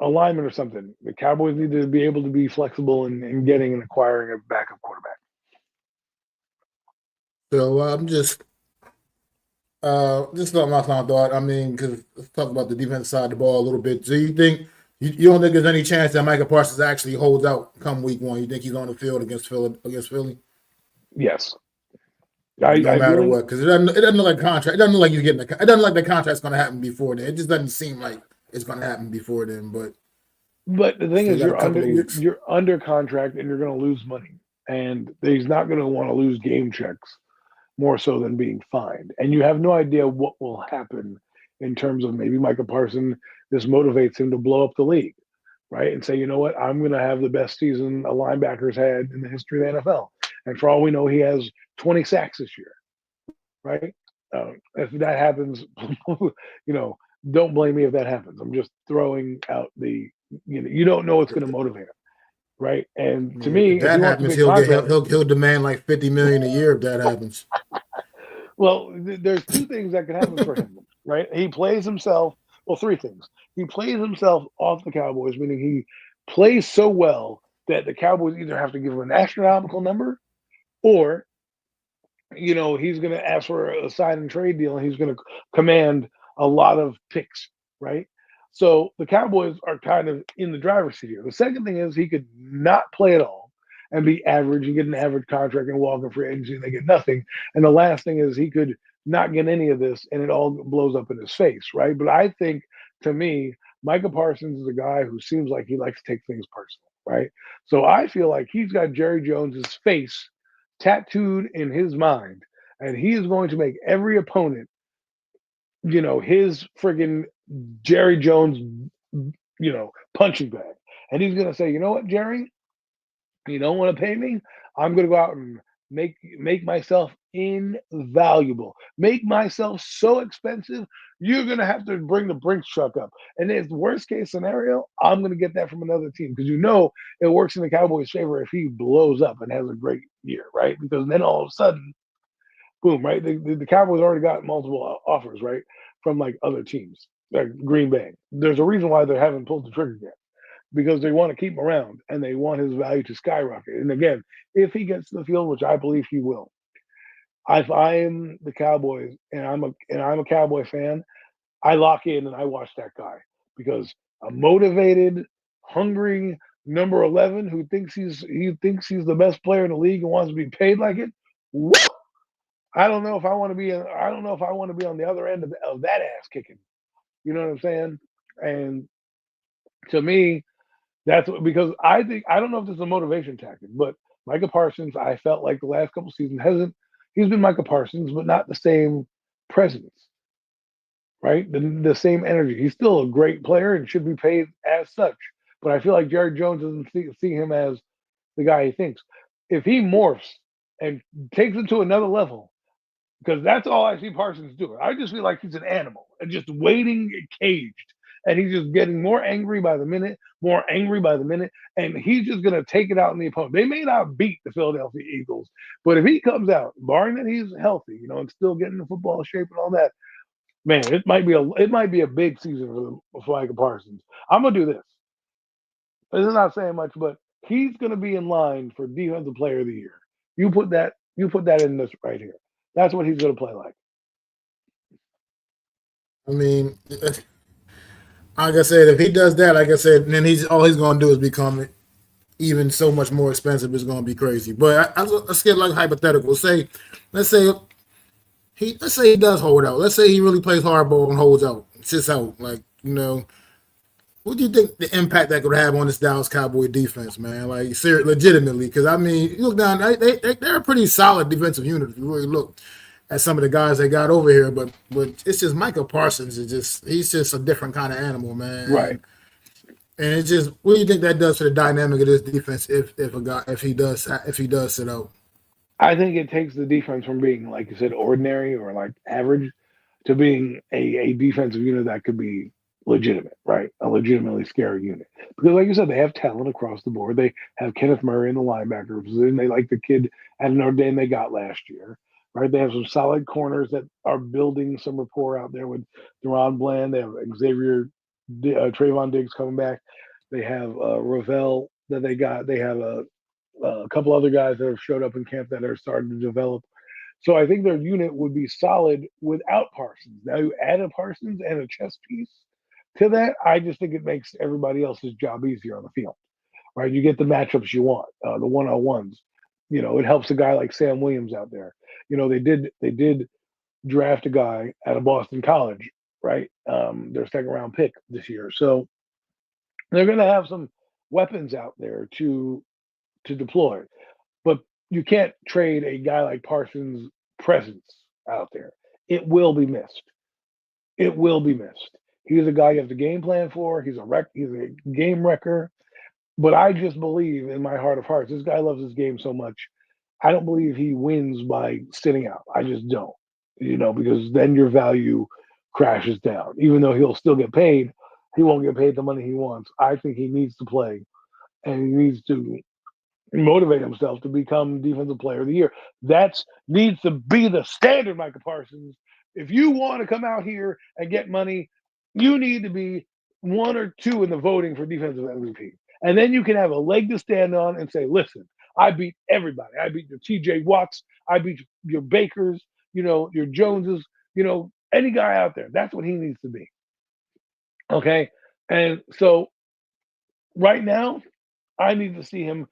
alignment or something. The Cowboys need to be able to be flexible in getting and acquiring a backup quarterback. So I'm just not my final thought. I mean, because let's talk about the defense side of the ball a little bit. Do you think you don't think there's any chance that Micah Parsons actually holds out come week 1? You think he's on the field against Philly? Yes. No matter what, because it doesn't look like contract. It doesn't look like he's getting. It doesn't look like the contract's going to happen before then. It just doesn't seem like it's going to happen before then. But the thing is, you're under contract and you're going to lose money, and he's not going to want to lose game checks more so than being fined. And you have no idea what will happen in terms of maybe Micah Parsons. This motivates him to blow up the league, right? And say, you know what, I'm going to have the best season a linebacker's had in the history of the NFL. And for all we know, he has 20 sacks this year, right? If that happens, don't blame me if that happens. I'm just throwing out you don't know what's going to motivate him, right? I And to mean, if me, if he that wants a happens, big contract, he'll demand like $50 million a year if that happens. well, there's two things that can happen for him, right? He plays himself. Well, three things. He plays himself off the Cowboys, meaning he plays so well that the Cowboys either have to give him an astronomical number, or he's going to ask for a sign and trade deal, and he's going to command a lot of picks, right? So the Cowboys are kind of in the driver's seat here. The second thing is he could not play at all and be average and get an average contract and walk in free agency and they get nothing. And the last thing is he could not get any of this and it all blows up in his face, right? But I think, to me, Micah Parsons is a guy who seems like he likes to take things personal, right? So I feel like he's got Jerry Jones's face tattooed in his mind, and he is going to make every opponent, his friggin' Jerry Jones, punching bag. And he's going to say, you know what, Jerry, you don't want to pay me? I'm going to go out and make myself invaluable, make myself so expensive. You're going to have to bring the Brinks truck up. And if the worst case scenario, I'm going to get that from another team because it works in the Cowboys' favor if he blows up and has a great year, right? Because then all of a sudden, boom, right? The Cowboys already got multiple offers, right, from like other teams, like Green Bay. There's a reason why they haven't pulled the trigger yet, because they want to keep him around and they want his value to skyrocket. And again, if he gets to the field, which I believe he will, if I am the Cowboys and I'm a Cowboy fan, I lock in and I watch that guy, because a motivated, hungry number 11 who thinks he's the best player in the league and wants to be paid like it. Woo! I don't know if I want to be on the other end of that ass kicking. You know what I'm saying? And to me, because I don't know if this is a motivation tactic, but Micah Parsons, I felt like the last couple seasons he's been Micah Parsons, but not the same presence, right? The same energy. He's still a great player and should be paid as such. But I feel like Jerry Jones doesn't see him as the guy he thinks. If he morphs and takes it to another level, because that's all I see Parsons doing. I just feel like he's an animal and just waiting caged. And he's just getting more angry by the minute, and he's just going to take it out on the opponent. They may not beat the Philadelphia Eagles, but if he comes out, barring that he's healthy, and still getting the football shape and all that, man, it might be a big season for Micah Parsons. I'm gonna do this. This is not saying much, but he's going to be in line for Defensive Player of the Year. You put that in this right here. That's what he's going to play like. I mean, like I said, if he does that, like I said, then all he's going to do is become even so much more expensive. It's going to be crazy. But let's get like hypothetical. Let's say he does hold out. Let's say he really plays hardball and holds out, sits out. Like, what do you think the impact that could have on this Dallas Cowboy defense, man? Like, legitimately, because I mean, you look down, they're a pretty solid defensive unit if you really look at some of the guys they got over here. But it's just Micah Parsons he's just a different kind of animal, man. Right. And it's just, what do you think that does to the dynamic of this defense if he does sit out? I think it takes the defense from being, like you said, ordinary or like average to being a defensive unit that could be legitimate, right? A legitimately scary unit. Because like you said, they have talent across the board. They have Kenneth Murray in the linebacker position. They like the kid at Notre Dame they got last year, right? They have some solid corners that are building some rapport out there with Deron Bland. They have Trayvon Diggs coming back. They have Ravel that they got. They have a couple other guys that have showed up in camp that are starting to develop. So I think their unit would be solid without Parsons. Now you add a Parsons and a chess piece to that, I just think it makes everybody else's job easier on the field, right? You get the matchups you want, the one-on-ones. It helps a guy like Sam Williams out there. They did draft a guy out of Boston College, right? Their second-round pick this year. So they're going to have some weapons out there to deploy. But you can't trade a guy like Parsons' presence out there. It will be missed. It will be missed. He's a guy you have to game plan for. He's a game wrecker. But I just believe in my heart of hearts, this guy loves his game so much. I don't believe he wins by sitting out. I just don't. because then your value crashes down. Even though he'll still get paid, he won't get paid the money he wants. I think he needs to play, and he needs to motivate himself to become Defensive Player of the Year. That needs to be the standard, Michael Parsons. If you want to come out here and get money, you need to be one or two in the voting for Defensive MVP. And then you can have a leg to stand on and say, listen, I beat everybody. I beat your TJ Watts. I beat your Bakers, your Joneses, any guy out there. That's what he needs to be. Okay? And so right now, I need to see him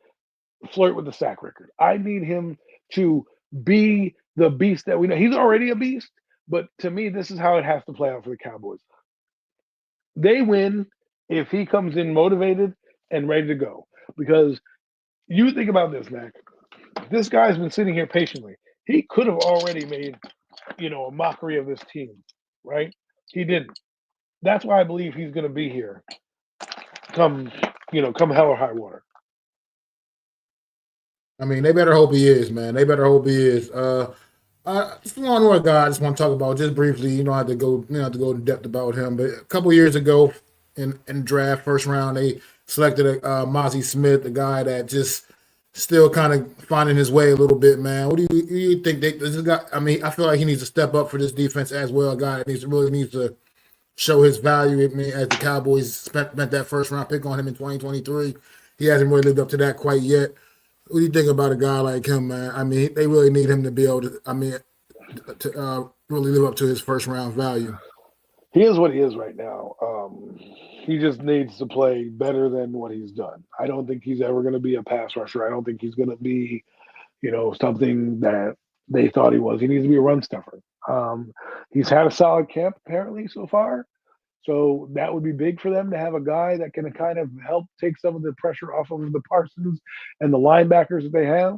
flirt with the sack record. I need him to be the beast that we know. He's already a beast, but to me, this is how it has to play out for the Cowboys. They win if he comes in motivated and ready to go. Because you think about this, Mac. This guy's been sitting here patiently. He could have already made, a mockery of this team, right? He didn't. That's why I believe he's going to be here come hell or high water. I mean, they better hope he is, man. They better hope he is. Just one more guy I just want to talk about just briefly. You don't have to go in depth about him, but a couple years ago in draft first round, they selected Mozzie Smith, the guy that just still kind of finding his way a little bit, man. What do you think? This guy? I mean, I feel like he needs to step up for this defense as well. A guy that really needs to show his value. I mean, as the Cowboys spent that first round pick on him in 2023, he hasn't really lived up to that quite yet. What do you think about a guy like him, man? I mean, they really need him to be able to, really live up to his first round value. He is what he is right now. He just needs to play better than what he's done. I don't think he's ever going to be a pass rusher. I don't think he's going to be, something that they thought he was. He needs to be a run stuffer. He's had a solid camp apparently so far. So that would be big for them to have a guy that can kind of help take some of the pressure off of the Parsons and the linebackers that they have.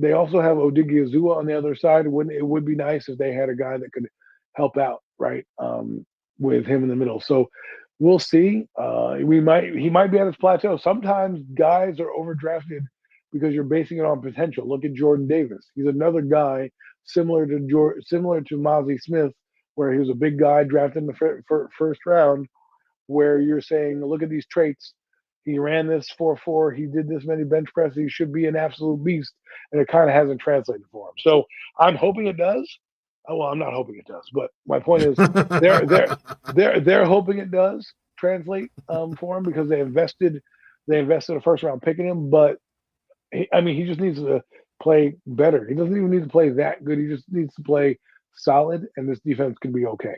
They also have Odighizuwa on the other side. It would be nice if they had a guy that could help out, right, with him in the middle. So we'll see. He might be at his plateau. Sometimes guys are overdrafted because you're basing it on potential. Look at Jordan Davis. He's another guy similar to Mozzie Smith, where he was a big guy drafted in the first round, where you're saying, look at these traits. He ran this 4.4. He did this many bench presses. He should be an absolute beast, and it kind of hasn't translated for him. So I'm hoping it does. Well, I'm not hoping it does, but my point is they're hoping it does translate for him because they invested a first round pick in him. But he just needs to play better. He doesn't even need to play that good. He just needs to play solid, and this defense can be okay.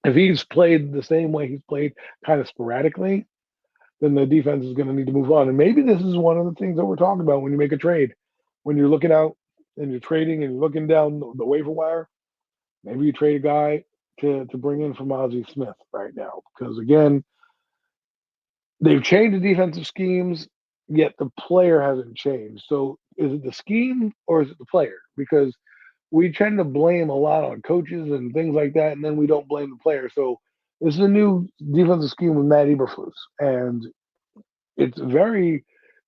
If he's played the same way he's played kind of sporadically, then the defense is going to need to move on. And maybe this is one of the things that we're talking about when you make a trade. When you're looking out and you're trading and you're looking down the waiver wire, maybe you trade a guy to bring in for Mozzie Smith right now. Because, again, they've changed the defensive schemes, yet the player hasn't changed. So is it the scheme or is it the player? Because we tend to blame a lot on coaches and things like that, and then we don't blame the player. So this is a new defensive scheme with Matt Eberflus, and it's very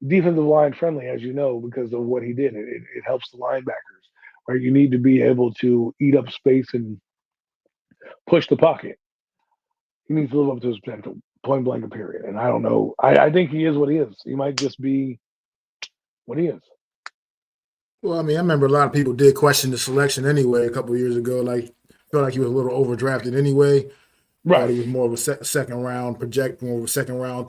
defensive line friendly, as you know, because of what he did. It helps the linebackers, right? You need to be able to eat up space and push the pocket. He needs to live up to his potential, point blank, period. And I don't know. I think he is what he is. He might just be what he is. Well, I mean, I remember a lot of people did question the selection anyway a couple of years ago. Like, felt like he was a little overdrafted anyway. Right. Thought he was more of a second round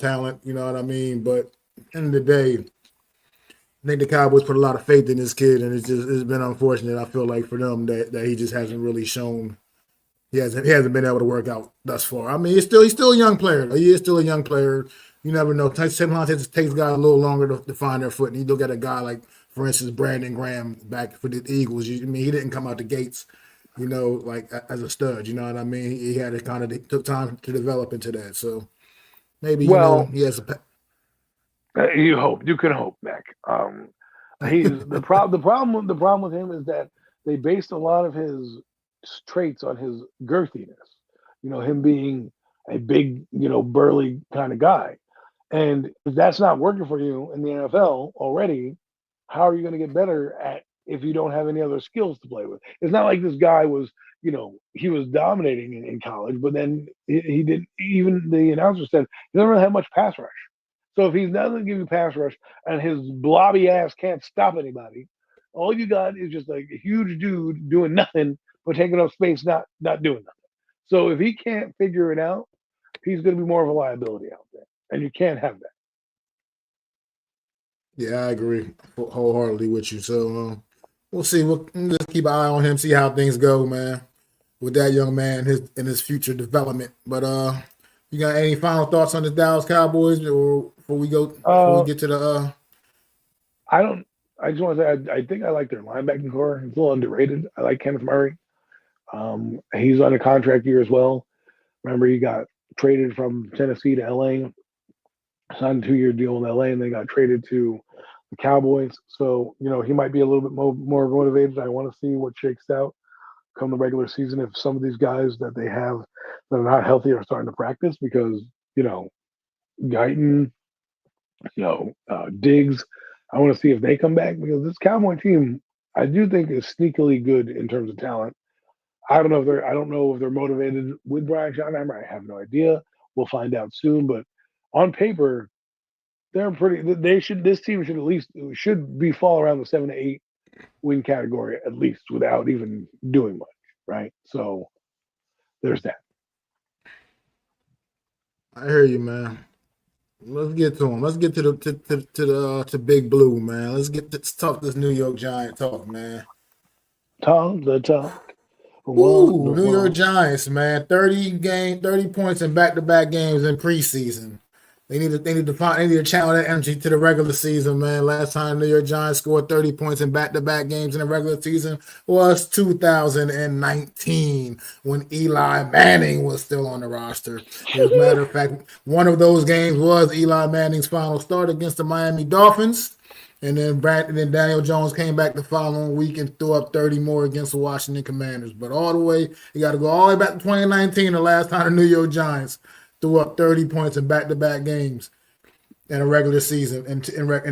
talent. You know what I mean? But at the end of the day, I think the Cowboys put a lot of faith in this kid, and it's been unfortunate. I feel like for them that he just hasn't really shown. He hasn't been able to work out thus far. I mean, he's still a young player. He is still a young player. You never know. Sometimes it takes guys a little longer to find their foot. And you look at a guy like, for instance, Brandon Graham back for the Eagles. I mean, he didn't come out the gates, like as a stud. You know what I mean? He had to took time to develop into that. So maybe he has a. You can hope, Mac. The problem with him is that they based a lot of his traits on his girthiness. Him being a big, burly kind of guy. And if that's not working for you in the NFL already, how are you going to get better at, if you don't have any other skills to play with. It's not like this guy was, he was dominating in college, but then he didn't. Even the announcer said he doesn't really have much pass rush. So if he's not going to give you pass rush and his blobby ass can't stop anybody, all you got is just like a huge dude doing nothing but taking up space, not doing nothing. So if he can't figure it out, he's going to be more of a liability out there, and you can't have that. Yeah, I agree wholeheartedly with you. So we'll see. We'll just keep an eye on him, see how things go, man, with that young man in his future development. But you got any final thoughts on the Dallas Cowboys, or before we get to the? I don't. I just want to say I think I like their linebacking core. It's a little underrated. I like Kenneth Murray. He's on a contract year as well. Remember, he got traded from Tennessee to LA, signed a 2-year deal in LA, and then got traded to the Cowboys. So, he might be a little bit more motivated. I want to see what shakes out come the regular season if some of these guys that they have that are not healthy are starting to practice because, Guyton, Diggs, I want to see if they come back because this Cowboy team, I do think is sneakily good in terms of talent. I don't know if they're motivated with Brian Schottenheimer. I have no idea. We'll find out soon. But on paper, they're pretty. This team should be fall around the 7 to 8 win category at least without even doing much, right? So there's that. I hear you, man. Let's get to him. Let's get to Big Blue, man. Let's talk this New York Giant talk, man. Talk the talk. Ooh, New York Giants, man. 30 points in back-to-back games in preseason. They need to channel that energy to the regular season, man. Last time New York Giants scored 30 points in back-to-back games in the regular season was 2019 when Eli Manning was still on the roster. As a matter of fact, one of those games was Eli Manning's final start against the Miami Dolphins. And then Daniel Jones came back the following week and threw up 30 more against the Washington Commanders. But all the way, you got to go all the way back to 2019, the last time the New York Giants threw up 30 points in back-to-back games in a regular season. In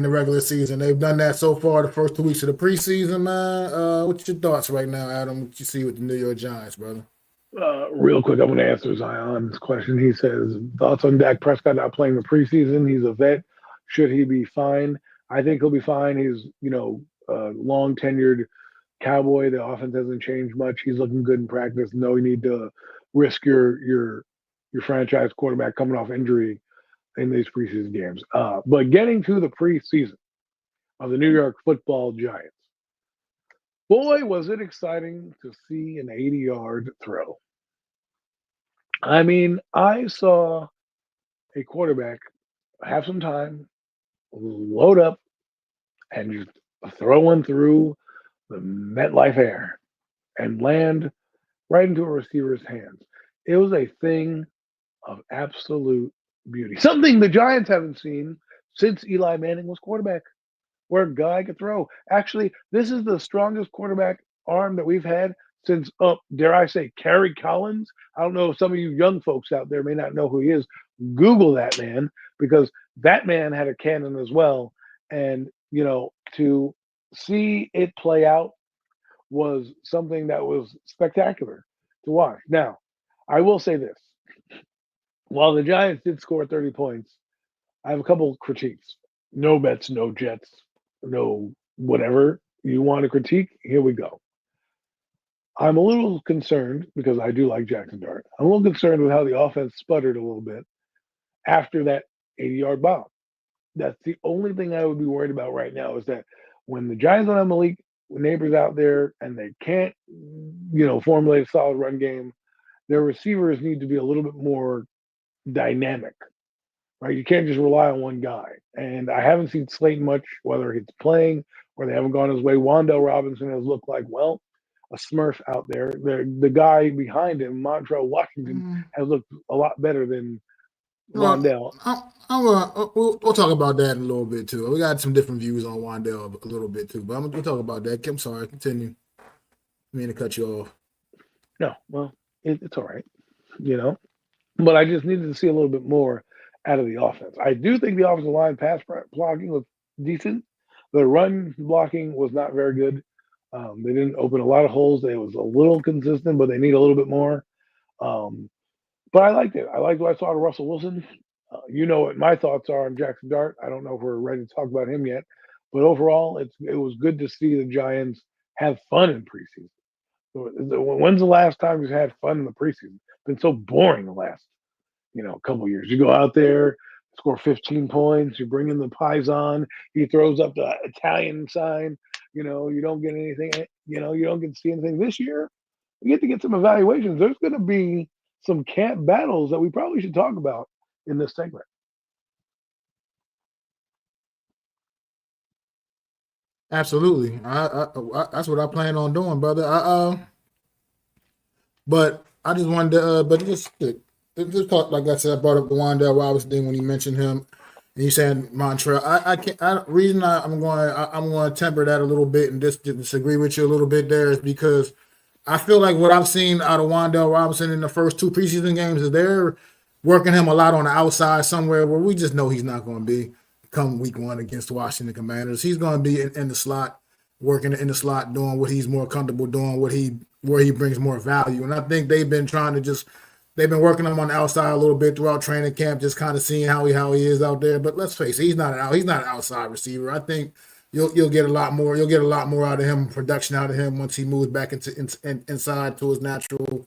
the regular season, they've done that so far. The first 2 weeks of the preseason, man. What's your thoughts right now, Adam? What you see with the New York Giants, brother? Real quick, I'm going to answer Zion's question. He says thoughts on Dak Prescott not playing the preseason. He's a vet. Should he be fine? I think he'll be fine. He's, long tenured Cowboy. The offense hasn't changed much. He's looking good in practice. No need to risk your franchise quarterback coming off injury in these preseason games. But getting to the preseason of the New York Football Giants, boy, was it exciting to see an 80-yard throw. I mean, I saw a quarterback have some time, load up, and just throw one through the MetLife air and land right into a receiver's hands. It was a thing of absolute beauty. Something the Giants haven't seen since Eli Manning was quarterback, where a guy could throw. Actually, this is the strongest quarterback arm that we've had since, dare I say, Kerry Collins. I don't know if some of you young folks out there may not know who he is. Google that man, because that man had a cannon as well. And, to see it play out was something that was spectacular to watch. Now, I will say this. While the Giants did score 30 points, I have a couple of critiques. No bets, no Jets, no whatever you want to critique. Here we go. I'm a little concerned because I do like Jackson Dart. I'm a little concerned with how the offense sputtered a little bit after that 80-yard bomb. That's the only thing I would be worried about right now is that when the Giants don't have Malik Neighbors out there and they can't, formulate a solid run game, their receivers need to be a little bit more dynamic, right? You can't just rely on one guy. And I haven't seen Slayton much, whether he's playing or they haven't gone his way. Wan'Dale Robinson has looked like, a Smurf out there. The guy behind him, Montrell Washington, has looked a lot better than Wan'Dale. We'll talk about that in a little bit too. We got some different views on Wan'Dale a little bit too, but we'll talk about that. I'm sorry, continue. I mean to cut you off. No, well, it's all right, But I just needed to see a little bit more out of the offense. I do think the offensive line pass blocking was decent. The run blocking was not very good. They didn't open a lot of holes. They was a little consistent, but they need a little bit more. But I liked it. I liked what I saw to Russell Wilson. You know what my thoughts are on Jackson Dart. I don't know if we're ready to talk about him yet, but overall, it was good to see the Giants have fun in preseason. When's the last time you've had fun in the preseason? It's been so boring the last couple of years. You go out there, score 15 points, you bring in the Paisan, he throws up the Italian sign. You don't get anything. You don't get to see anything this year. We get to get some evaluations. There's going to be some camp battles that we probably should talk about in this segment. Absolutely. That's what I plan on doing, brother. But I just wanted to, but just talk, like I said, I brought up the Wandale Robinson thing when you mentioned him, and you said Montreal. I can't. I'm going to temper that a little bit and just disagree with you a little bit there is because I feel like what I've seen out of Wandale Robinson in the first 2 preseason games is they're working him a lot on the outside somewhere where we just know he's not going to be come week 1 against the Washington Commanders. He's going to be in the slot, working in the slot, doing what he's more comfortable doing, where he brings more value. And I think they've been working him on the outside a little bit throughout training camp, just kind of seeing how he is out there. But let's face it, he's not an outside receiver. I think you'll get a lot more. You'll get a lot more out of him, production out of him once he moves back inside to his natural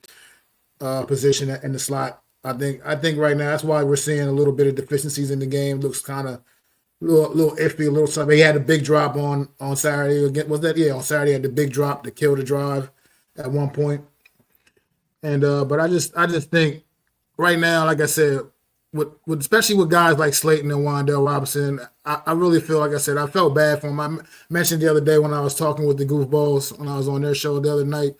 position in the slot. I think right now that's why we're seeing a little bit of deficiencies in the game. Looks kind of little iffy, a little something. He had a big drop on Saturday again. Was that on Saturday? He had the big drop to kill the drive at one point. And but I just think right now, like I said, with especially with guys like Slayton and Wandale Robinson, I really feel like I said I felt bad for him. I mentioned the other day when I was talking with the Goofballs when I was on their show the other night.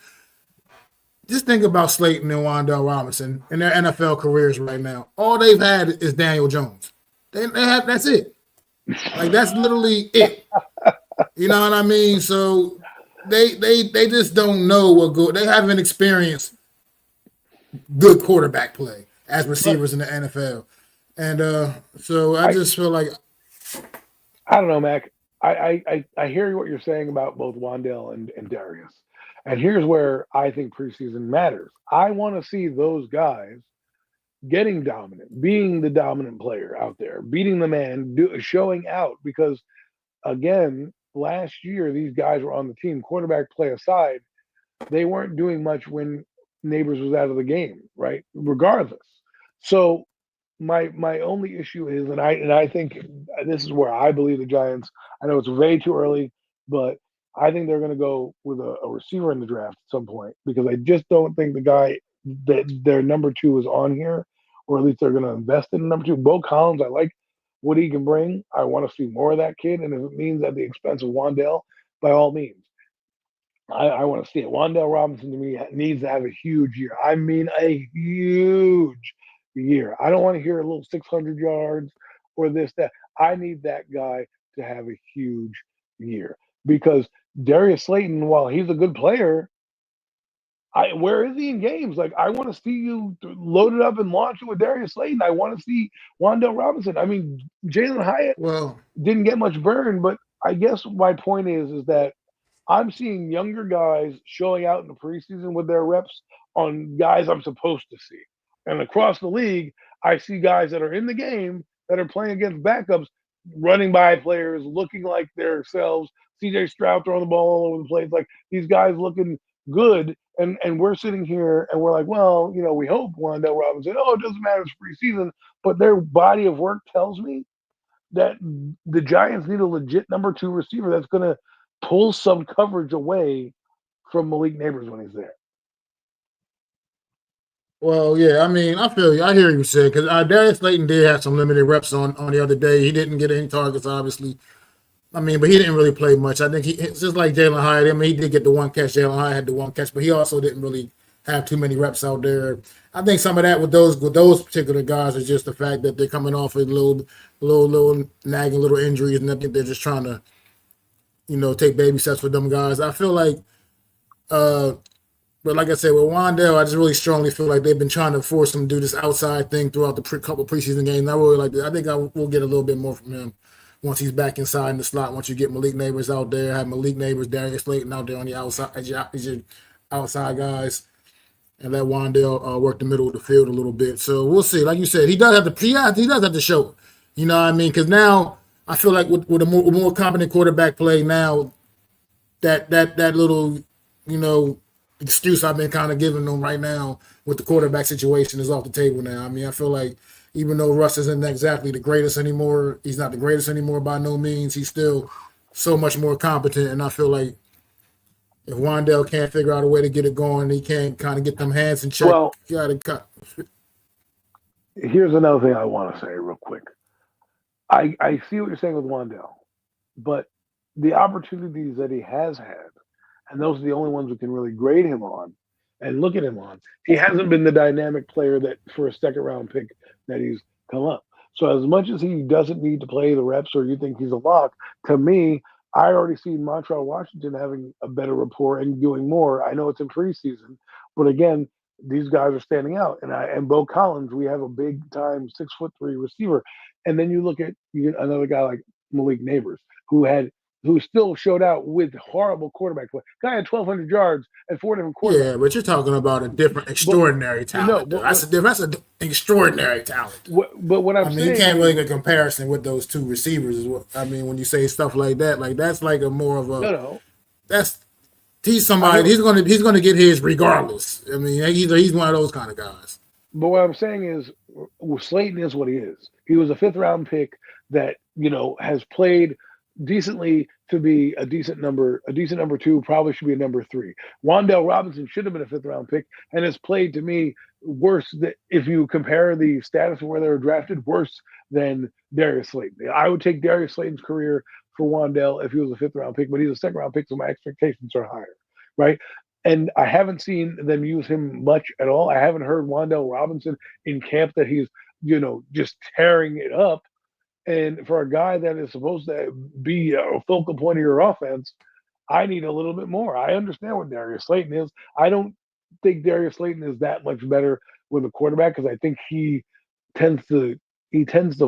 Just think about Slayton and Wandale Robinson in their NFL careers right now. All they've had is Daniel Jones. That's it. Like that's literally it. You know what I mean? So they just don't know what good. They haven't experienced good quarterback play as receivers in the NFL, and so I just feel like I don't know, Mac. I hear what you're saying about both Wandale and Darius, and here's where I think preseason matters. I want to see those guys getting dominant, being the dominant player out there, beating the man, showing out. Because again, last year these guys were on the team. Quarterback play aside, they weren't doing much when Neighbors was out of the game, right? Regardless. So my only issue is, and I think this is where I believe the Giants. I know it's way too early, but I think they're going to go with a receiver in the draft at some point because I just don't think the guy that their number 2 is on here, or at least they're going to invest in number 2. Bo Collins, I like what he can bring. I want to see more of that kid, and if it means at the expense of Wandale, by all means. I want to see it. Wandale Robinson to me needs to have a huge year. I mean, a huge year. I don't want to hear a little 600 yards or this, that. I need that guy to have a huge year because Darius Slayton, while he's a good player, where is he in games? Like, I want to see you load it up and launch it with Darius Slayton. I want to see Wandale Robinson. I mean, Jalen Hyatt didn't get much burn, but I guess my point is that I'm seeing younger guys showing out in the preseason with their reps on guys I'm supposed to see. And across the league, I see guys that are in the game that are playing against backups, running by players, looking like themselves. CJ Stroud throwing the ball all over the place. Like these guys looking good. And we're sitting here and we're like, well, we hope Wandale Robinson, it doesn't matter, it's preseason. But their body of work tells me that the Giants need a legit number 2 receiver that's going to pull some coverage away from Malik Neighbors when he's there. Well, yeah, I mean, I feel you. I hear you say because Darius Slayton did have some limited reps on the other day. He didn't get any targets, obviously. I mean, but he didn't really play much. I think it's just like Jalen Hyatt. I mean, he did get the one catch. Jalen Hyatt had the one catch, but he also didn't really have too many reps out there. I think some of that with those particular guys is just the fact that they're coming off a little nagging little injuries, and I think they're just trying to, take baby steps for them guys. I feel like, but like I said, with Wandale, I just really strongly feel like they've been trying to force him to do this outside thing throughout the couple preseason games. I really like that. I think I will get a little bit more from him once he's back inside in the slot, once you get Malik Neighbors out there, have Malik Neighbors, Darius Slayton out there on the outside, as your outside guys, and let Wandale work the middle of the field a little bit. So we'll see. Like you said, he does have to show it. You know what I mean? Because now I feel like with a more competent quarterback play now, that little, excuse I've been kind of giving them right now with the quarterback situation is off the table now. I mean, I feel like even though Russ isn't exactly the greatest anymore, he's not the greatest anymore by no means. He's still so much more competent, and I feel like if Wandale can't figure out a way to get it going, he can't kind of get them hands in check. Well, gotta cut. Here's another thing I want to say real quick. I see what you're saying with Wandale, but the opportunities that he has had, and those are the only ones we can really grade him on and look at him on. He hasn't been the dynamic player that for a second round pick that he's come up. So as much as he doesn't need to play the reps or you think he's a lock, to me, I already see Montreal Washington having a better rapport and doing more. I know it's in preseason, but again, these guys are standing out. And Bo Collins, we have a big time 6'3" receiver. And then you look at another guy like Malik Neighbors, who still showed out with horrible quarterback play. Guy had 1,200 yards and 4 different quarterbacks. Yeah, but you're talking about a different extraordinary talent. That's an extraordinary talent. But what I'm saying, you can't really get a comparison with those two receivers. Is what I mean when you say stuff like that. Like that's like a more of a. No. He's somebody. He's gonna get his regardless. I mean, he's one of those kind of guys. But what I'm saying is, Slayton is what he is. He was a 5th round pick that has played decently to be a decent number 2, probably should be a number 3. Wandale Robinson should have been a 5th round pick and has played to me worse than, if you compare the status of where they were drafted, worse than Darius Slayton. I would take Darius Slayton's career for Wandale if he was a 5th round pick, but he's a 2nd round pick, so my expectations are higher, right? And I haven't seen them use him much at all. I haven't heard Wandale Robinson in camp that he's, just tearing it up. And for a guy that is supposed to be a focal point of your offense, I need a little bit more. I understand what Darius Slayton is. I don't think Darius Slayton is that much better with a quarterback because I think he tends to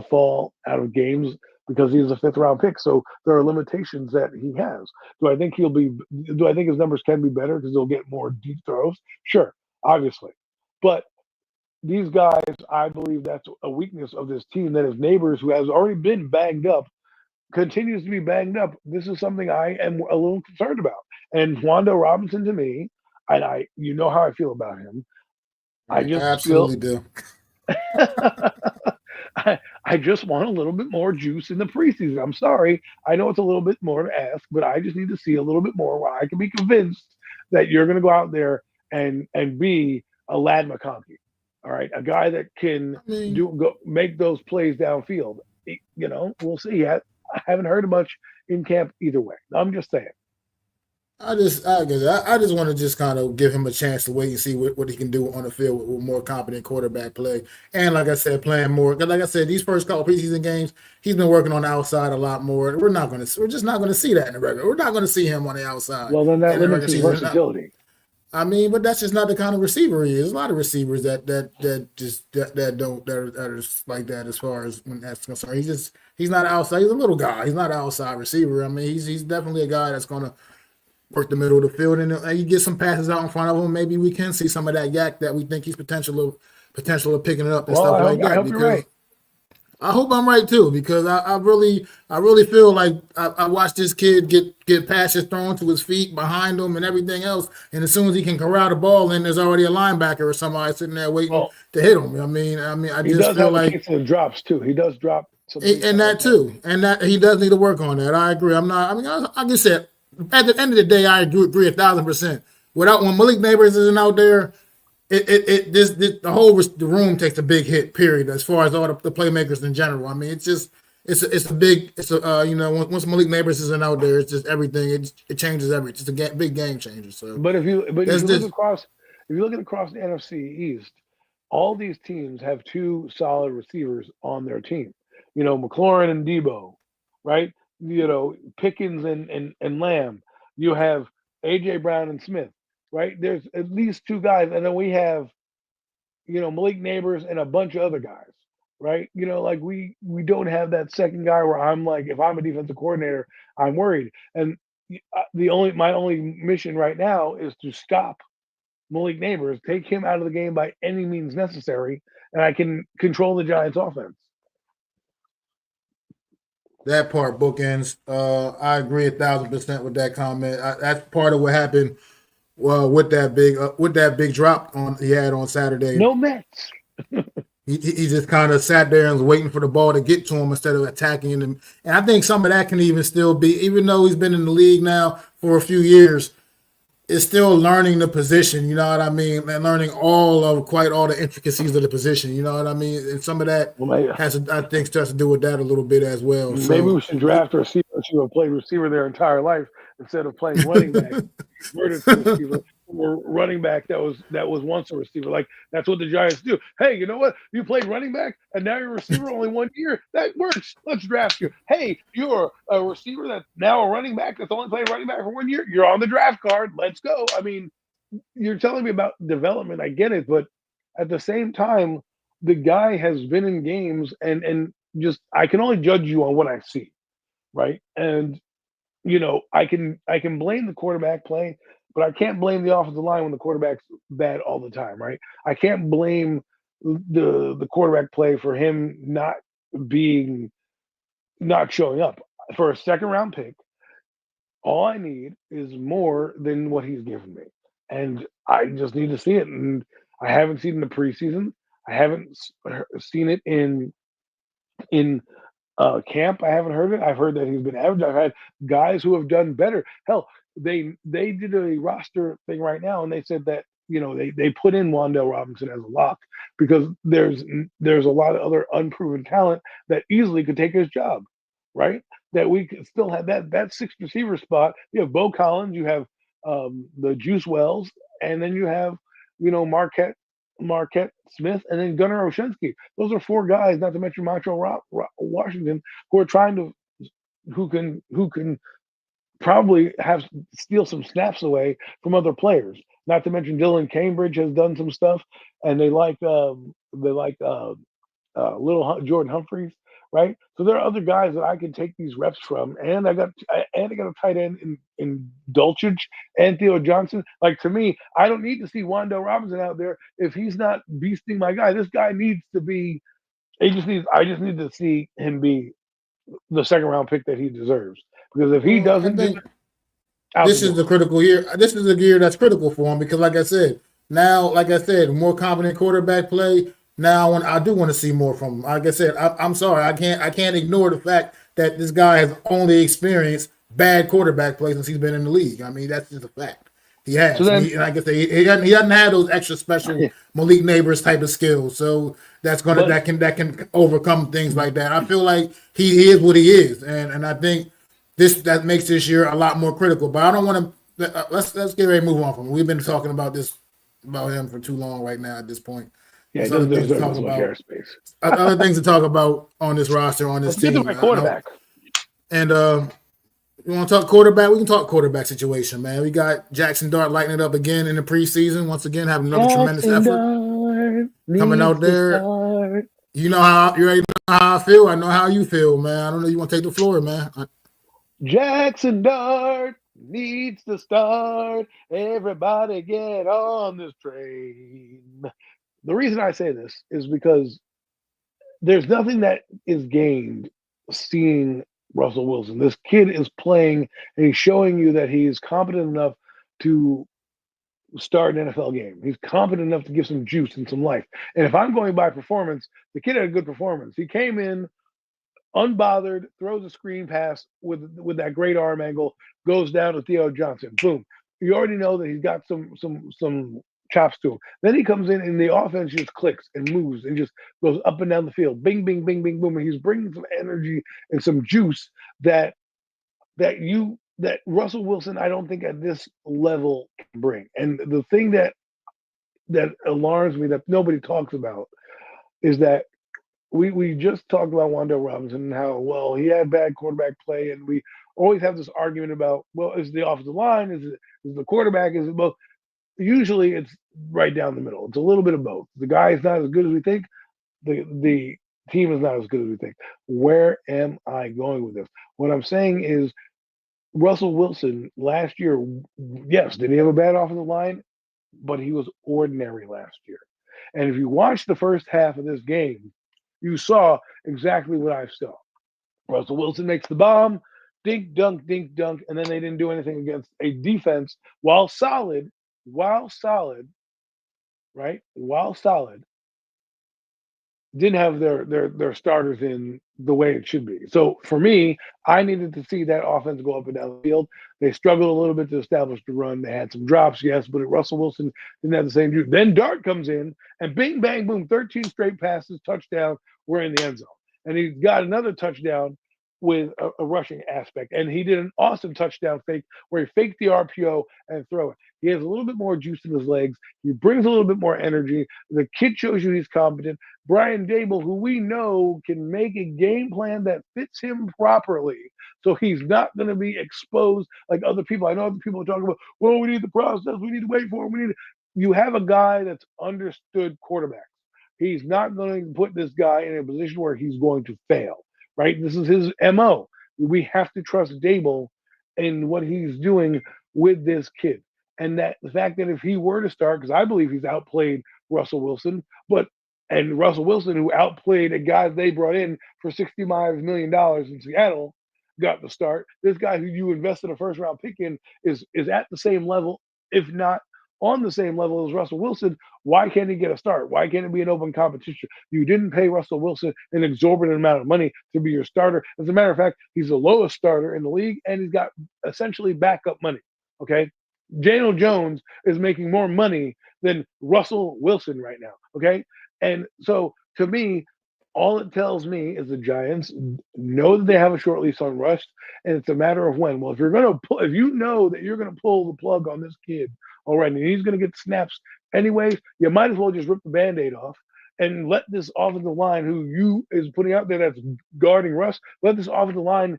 fall out of games because he's a 5th round pick. So there are limitations that he has. Do I think his numbers can be better because he'll get more deep throws? Sure, obviously. But these guys, I believe that's a weakness of this team, that his Neighbors, who has already been banged up, continues to be banged up. This is something I am a little concerned about. And Wandale Robinson, to me, and how I feel about him. I just absolutely do. I just want a little bit more juice in the preseason. I'm sorry. I know it's a little bit more to ask, but I just need to see a little bit more where I can be convinced that you're going to go out there and be a Lad McConkey. All right, a guy that can make those plays downfield. We'll see. I haven't heard much in camp either way. I'm just saying. I just want to just kind of give him a chance to wait and see what he can do on the field with more competent quarterback play. And like I said, playing more. Because like I said, these first couple preseason games, he's been working on the outside a lot more. We're just not going to see that in the regular. We're not going to see him on the outside. Well, then that limits his versatility. I mean, but that's just not the kind of receiver he is. There's a lot of receivers that are like that as far as when that's concerned. He's not outside. He's a little guy. He's not an outside receiver. I mean, he's definitely a guy that's going to work the middle of the field, and you get some passes out in front of him. Maybe we can see some of that yak that we think he's potential of picking it up and stuff like that. I hope you're right. I hope I'm right too, because I really feel like I watched this kid get passes thrown to his feet behind him and everything else, and as soon as he can corral the ball, then there's already a linebacker or somebody sitting there waiting to hit him. I mean, I just feel like he drops too. He does drop, and that too, and that he does need to work on that. I agree. Like I said, at the end of the day, I agree 1,000%. When Malik Neighbors isn't out there, the room takes a big hit. Period. As far as all the playmakers in general, I mean, once Malik Neighbors isn't out there, it's just everything. It changes everything. It's a big game changer. So, but if you look across the NFC East, all these teams have 2 solid receivers on their team. McLaurin and Debo, right? Pickens and Lamb. You have A.J. Brown and Smith, right? There's at least 2 guys, and then we have, Malik Neighbors and a bunch of other guys, right? Like we don't have that second guy where I'm like, if I'm a defensive coordinator, I'm worried. And my only mission right now is to stop Malik Neighbors, take him out of the game by any means necessary, and I can control the Giants' offense. That part bookends. I agree 1,000% with that comment. That's part of what happened. With that big drop he had on Saturday. No Mets. He just kind of sat there and was waiting for the ball to get to him instead of attacking him. And I think some of that can even still be, even though he's been in the league now for a few years, is still learning the position, you know what I mean? And learning quite all the intricacies of the position, you know what I mean? And some of that I think starts to do with that a little bit as well. Maybe we should draft a receiver who played receiver their entire life instead of playing running back. Converted to receiver or running back that was once a receiver. Like that's what the Giants do. Hey, you know what? You played running back and now you're a receiver only 1 year. That works. Let's draft you. Hey, you're a receiver that's now a running back that's only played running back for 1 year. You're on the draft card. Let's go. I mean, you're telling me about development. I get it, but at the same time, the guy has been in games and just I can only judge you on what I see, right? And I can blame the quarterback play, but I can't blame the offensive line when the quarterback's bad all the time, right? I can't blame the quarterback play for him not showing up. For a second round pick, all I need is more than what he's given me. And I just need to see it. And I haven't seen it in the preseason. I haven't seen it in camp. I haven't heard it. I've heard that he's been average. I've had guys who have done better. Hell, they did a roster thing right now, and they said that they put in Wan'Dale Robinson as a lock because there's a lot of other unproven talent that easily could take his job, right? That we could still have that sixth receiver spot. You have Bo Collins, you have the Juice Wells, and then you have Marquette Smith, and then Gunnar Olszewski. Those are four guys, not to mention Montreal Washington, who are who can probably steal some snaps away from other players. Not to mention Dylan Cambridge has done some stuff, and they like little Jordan Humphreys, right? So there are other guys that I can take these reps from, and I got a tight end in Dulcich and Theo Johnson. Like to me, I don't need to see Wan'Dale Robinson out there if he's not beasting my guy. This guy needs to be. I just need to see him be the second round pick that he deserves. Because if he doesn't do it, this is the critical year. This is a year that's critical for him because, like I said, more competent quarterback play. Now, I do want to see more from him. Like I said, I'm sorry, I can't ignore the fact that this guy has only experienced bad quarterback play since he's been in the league. I mean, that's just a fact. He has. So then, like I said, he doesn't have those extra special Malik Neighbors type of skills. So that can overcome things like that. I feel like he is what he is, and I think that makes this year a lot more critical. But I don't want to. Let's get ready to move on from him. We've been talking about him for too long right now at this point. Yeah, other things to talk about on this roster, on this team. Quarterback. And you want to talk quarterback? We can talk quarterback situation, man. We got Jackson Dart lighting it up again in the preseason. Once again, having another tremendous effort coming out there. You know how you already know how I feel. I know how you feel, man. I don't know. You want to take the floor, man? Jackson Dart needs to start. Everybody get on this train. The reason I say this is because there's nothing that is gained seeing Russell Wilson. This kid is playing and he's showing you that he's competent enough to start an NFL game. He's competent enough to give some juice and some life. And if I'm going by performance, the kid had a good performance. He came in unbothered, throws a screen pass with that great arm angle, goes down to Theo Johnson. Boom. You already know that he's got some chops to him. Then he comes in and the offense just clicks and moves and just goes up and down the field. Bing, bing, bing, bing, boom. And he's bringing some energy and some juice that Russell Wilson, I don't think at this level can bring. And the thing that alarms me that nobody talks about is that we just talked about Wan'Dale Robinson and how, well, he had bad quarterback play, and we always have this argument about, well, is the offensive line, is the quarterback, is it both? Usually it's right down the middle. It's a little bit of both. The guy is not as good as we think. The team is not as good as we think. Where am I going with this? What I'm saying is Russell Wilson last year, yes, did he have a bad offensive line? But he was ordinary last year. And if you watch the first half of this game, you saw exactly what I saw. Russell Wilson makes the bomb, dink, dunk, and then they didn't do anything against a defense while solid, right? While solid, didn't have their starters in the way it should be. So for me, I needed to see that offense go up and down the field. They struggled a little bit to establish the run. They had some drops, yes, but Russell Wilson didn't have the same juice. Then Dart comes in and bing, bang, boom, 13 straight passes, touchdown, we're in the end zone. And he got another touchdown with a rushing aspect. And he did an awesome touchdown fake where he faked the RPO and throw it. He has a little bit more juice in his legs. He brings a little bit more energy. The kid shows you he's competent. Brian Dable, who we know can make a game plan that fits him properly. So he's not going to be exposed like other people. I know other people are talking about, well, we need the process. We need to wait for him. You have a guy that's understood quarterbacks. He's not going to put this guy in a position where he's going to fail, right? This is his MO. We have to trust Dable in what he's doing with this kid. And that the fact that if he were to start, because I believe he's outplayed Russell Wilson, and Russell Wilson, who outplayed a guy they brought in for $65 million in Seattle, got the start. This guy who you invested a first round pick in is at the same level, if not on the same level as Russell Wilson. Why can't he get a start? Why can't it be an open competition? You didn't pay Russell Wilson an exorbitant amount of money to be your starter. As a matter of fact, he's the lowest starter in the league, and he's got essentially backup money. Okay. Daniel Jones is making more money than Russell Wilson right now. Okay. And so to me, all it tells me is the Giants know that they have a short lease on Russ, and it's a matter of when. Well, if you know that you're going to pull the plug on this kid already, and he's going to get snaps anyways, you might as well just rip the Band-Aid off and let this offensive line, who you is putting out there that's guarding Russ, let this offensive line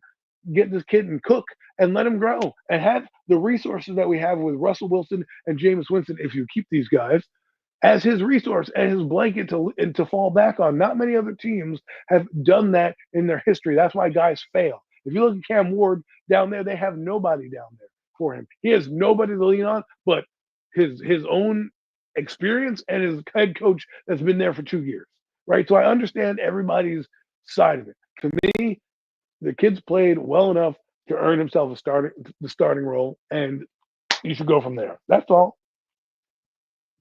get this kid and cook and let him grow and have the resources that we have with Russell Wilson and Jameis Winston. If you keep these guys as his resource and his blanket to fall back on. Not many other teams have done that in their history. That's why guys fail. If you look at Cam Ward down there, they have nobody down there for him. He has nobody to lean on but his own experience and his head coach that's been there for 2 years, right? So I understand everybody's side of it. To me, the kid's played well enough to earn himself the starting role, and you should go from there. That's all.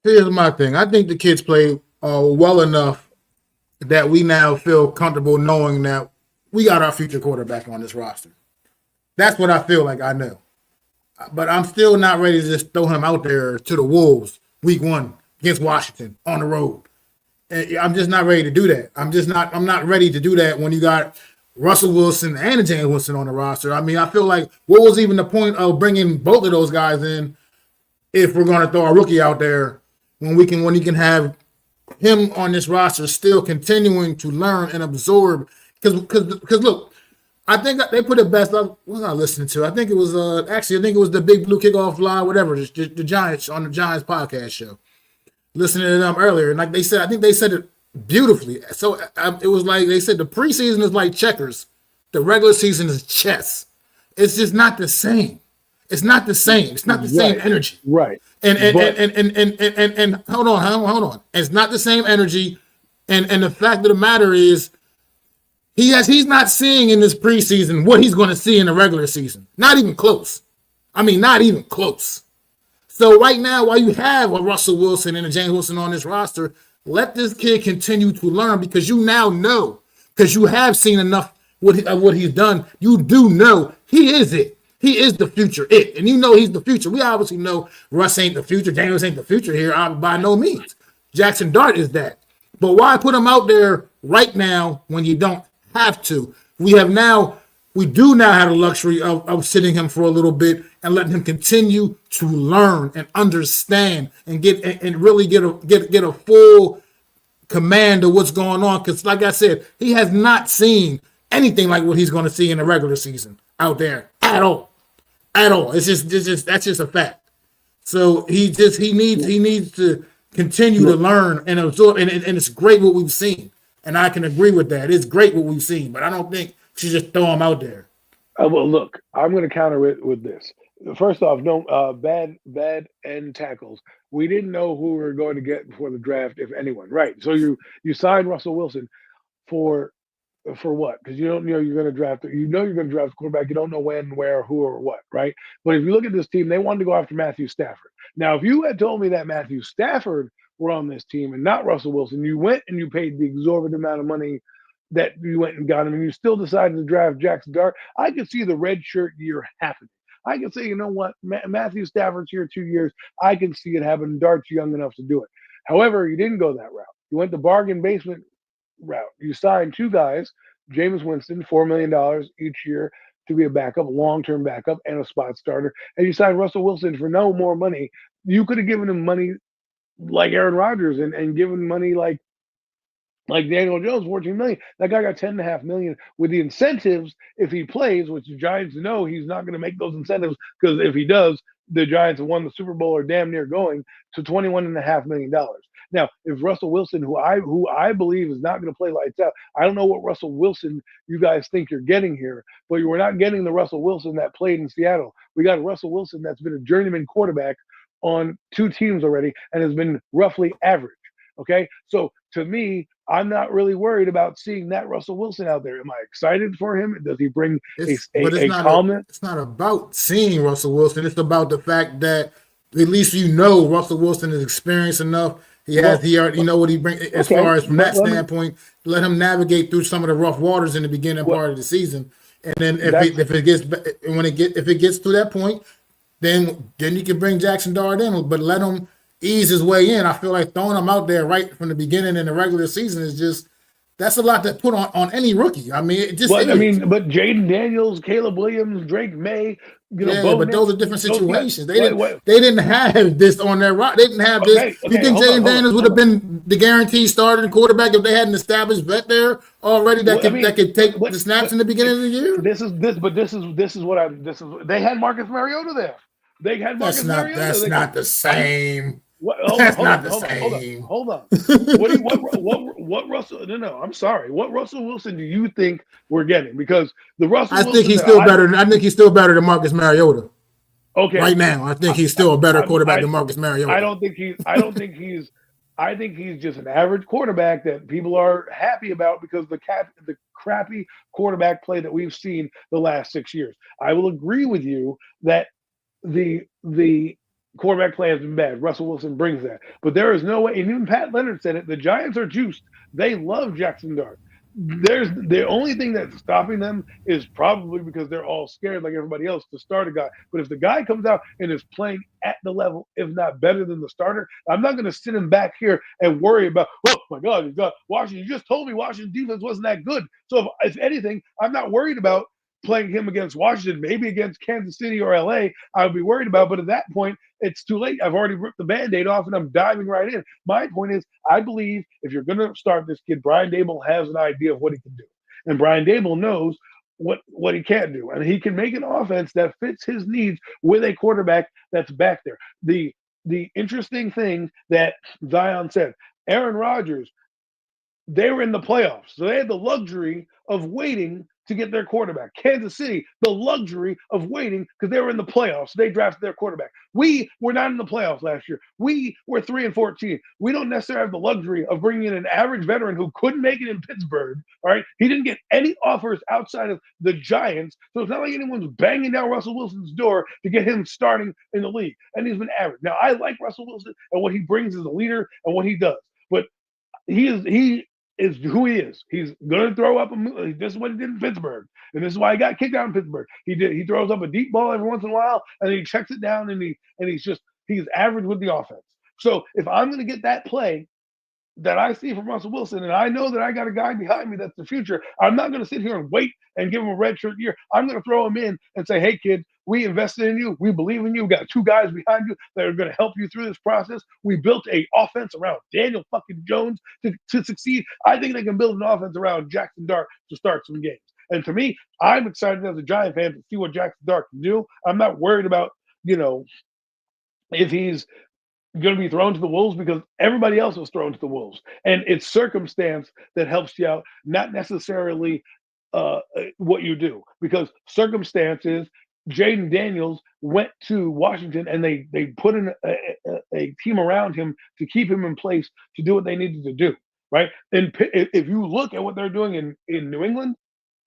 Here's my thing. I think the kids play well enough that we now feel comfortable knowing that we got our future quarterback on this roster. That's what I feel like I know. But I'm still not ready to just throw him out there to the Wolves week 1 against Washington on the road. And I'm just not ready to do that. I'm not ready to do that when you got Russell Wilson and James Winston on the roster. I mean, I feel like what was even the point of bringing both of those guys in if we're going to throw a rookie out there when you can have him on this roster still continuing to learn and absorb. Because look, I think they put it best. What was I listening to? I think it was the Big Blue Kickoff Live, whatever, the Giants on the Giants podcast show. Listening to them earlier, and like they said, I think they said it beautifully. So it was like they said the preseason is like checkers, the regular season is chess. It's just not the same. It's not the same. It's not the same energy. Right. And hold on. It's not the same energy. And the fact of the matter is, he's not seeing in this preseason what he's going to see in the regular season. Not even close. I mean, not even close. So right now, while you have a Russell Wilson and a James Wilson on this roster, let this kid continue to learn because you now know, because you have seen enough of what he's done. You do know he is it. He is the future it. And you know he's the future. We obviously know Russ ain't the future. James ain't the future here by no means. Jackson Dart is that. But why put him out there right now when you don't have to? We do now have the luxury of sitting him for a little bit and letting him continue to learn and understand and really get a full command of what's going on. Because like I said, he has not seen anything like what he's going to see in the regular season out there at all. It's just that's just a fact. So he needs to continue to learn and absorb, and it's great what we've seen. And I can agree with that. It's great what we've seen, but I don't think we should just throw him out there. Well, look, I'm going to counter it with this. First off, no bad end tackles. We didn't know who we were going to get before the draft, if anyone. Right. So you signed Russell Wilson for what? Because you don't know you're going to draft. You know you're going to draft a quarterback. You don't know when, where, who, or what. Right. But if you look at this team, they wanted to go after Matthew Stafford. Now, if you had told me that Matthew Stafford were on this team and not Russell Wilson, you went and you paid the exorbitant amount of money that you went and got him, and you still decided to draft Jackson Dart, I could see the red shirt year happening. I can say, you know what, Matthew Stafford's here 2 years. I can see it happening. Dart's young enough to do it. However, you didn't go that route. You went the bargain basement route. You signed two guys, Jameis Winston, $4 million each year to be a backup, long-term backup, and a spot starter. And you signed Russell Wilson for no more money. You could have given him money like Aaron Rodgers and given money like Daniel Jones, $14 million. That guy got $10.5 million with the incentives if he plays, which the Giants know he's not going to make those incentives because if he does, the Giants have won the Super Bowl or damn near going to $21.5 million. Now, if Russell Wilson, who I believe is not going to play lights out, I don't know what Russell Wilson you guys think you're getting here, but we're not getting the Russell Wilson that played in Seattle. We got a Russell Wilson that's been a journeyman quarterback on two teams already and has been roughly average. Okay, so to me, I'm not really worried about seeing that Russell Wilson out there. Am I excited for him? Does he bring a calmness? It's not about seeing Russell Wilson. It's about the fact that at least you know Russell Wilson is experienced enough. He already know what he brings as far as from that standpoint. Let him navigate through some of the rough waters in the beginning part of the season, and then if it gets to that point, then you can bring Jackson Dart in, but let him ease his way in. I feel like throwing him out there right from the beginning in the regular season is just that's a lot to put on any rookie. I mean, it just but Jaden Daniels, Caleb Williams, Drake May, but those are different situations. They didn't have this on their rock. They didn't have this. You think Jaden Daniels would have been the guaranteed starting quarterback if they had an established vet there already that could take the snaps in the beginning of the year? They had Marcus Mariota there. They had Marcus Mariota. That's not the same. That's not the same. Hold on. What Russell? No. I'm sorry. What Russell Wilson do you think we're getting? Because the Russell. I think he's still better. I think he's still better than Marcus Mariota. Okay. Right now, I think he's still a better quarterback than Marcus Mariota. I think he's just an average quarterback that people are happy about because the crappy quarterback play that we've seen the last 6 years. I will agree with you that the quarterback play has been bad. Russell Wilson brings that. But there is no way, and even Pat Leonard said it, the Giants are juiced. They love Jackson Dart. The only thing that's stopping them is probably because they're all scared like everybody else to start a guy. But if the guy comes out and is playing at the level, if not better than the starter, I'm not going to sit him back here and worry about, oh my God, he's got Washington. You just told me Washington defense wasn't that good. So if anything, I'm not worried about playing him against Washington, maybe against Kansas City or LA, I would be worried about. But at that point, it's too late. I've already ripped the Band-Aid off and I'm diving right in. My point is, I believe if you're going to start this kid, Brian Daboll has an idea of what he can do. And Brian Daboll knows what he can't do. And he can make an offense that fits his needs with a quarterback that's back there. The interesting thing that Zion said, Aaron Rodgers, they were in the playoffs. So they had the luxury of waiting to get their quarterback. Kansas City, the luxury of waiting because they were in the playoffs. They drafted their quarterback. We were not in the playoffs last year. We were 3-14. We don't necessarily have the luxury of bringing in an average veteran who couldn't make it in Pittsburgh. All right, he didn't get any offers outside of the Giants, so it's not like anyone's banging down Russell Wilson's door to get him starting in the league. And he's been average. Now I like Russell Wilson and what he brings as a leader and what he does, but he is who he is. He's going to throw up this is what he did in Pittsburgh. And this is why he got kicked out in Pittsburgh. He throws up a deep ball every once in a while and then he checks it down and he's average with the offense. So if I'm going to get that play that I see from Russell Wilson, and I know that I got a guy behind me that's the future, I'm not going to sit here and wait and give him a red shirt year. I'm going to throw him in and say, hey, kid, we invested in you. We believe in you. We got two guys behind you that are going to help you through this process. We built an offense around Daniel fucking Jones to succeed. I think they can build an offense around Jackson Dart to start some games. And to me, I'm excited as a Giant fan to see what Jackson Dart can do. I'm not worried about, if he's going to be thrown to the wolves because everybody else was thrown to the wolves, and it's circumstance that helps you out, not necessarily what you do. Because circumstances, Jaden Daniels went to Washington and they put in a team around him to keep him in place to do what they needed to do. Right, and if you look at what they're doing in New England,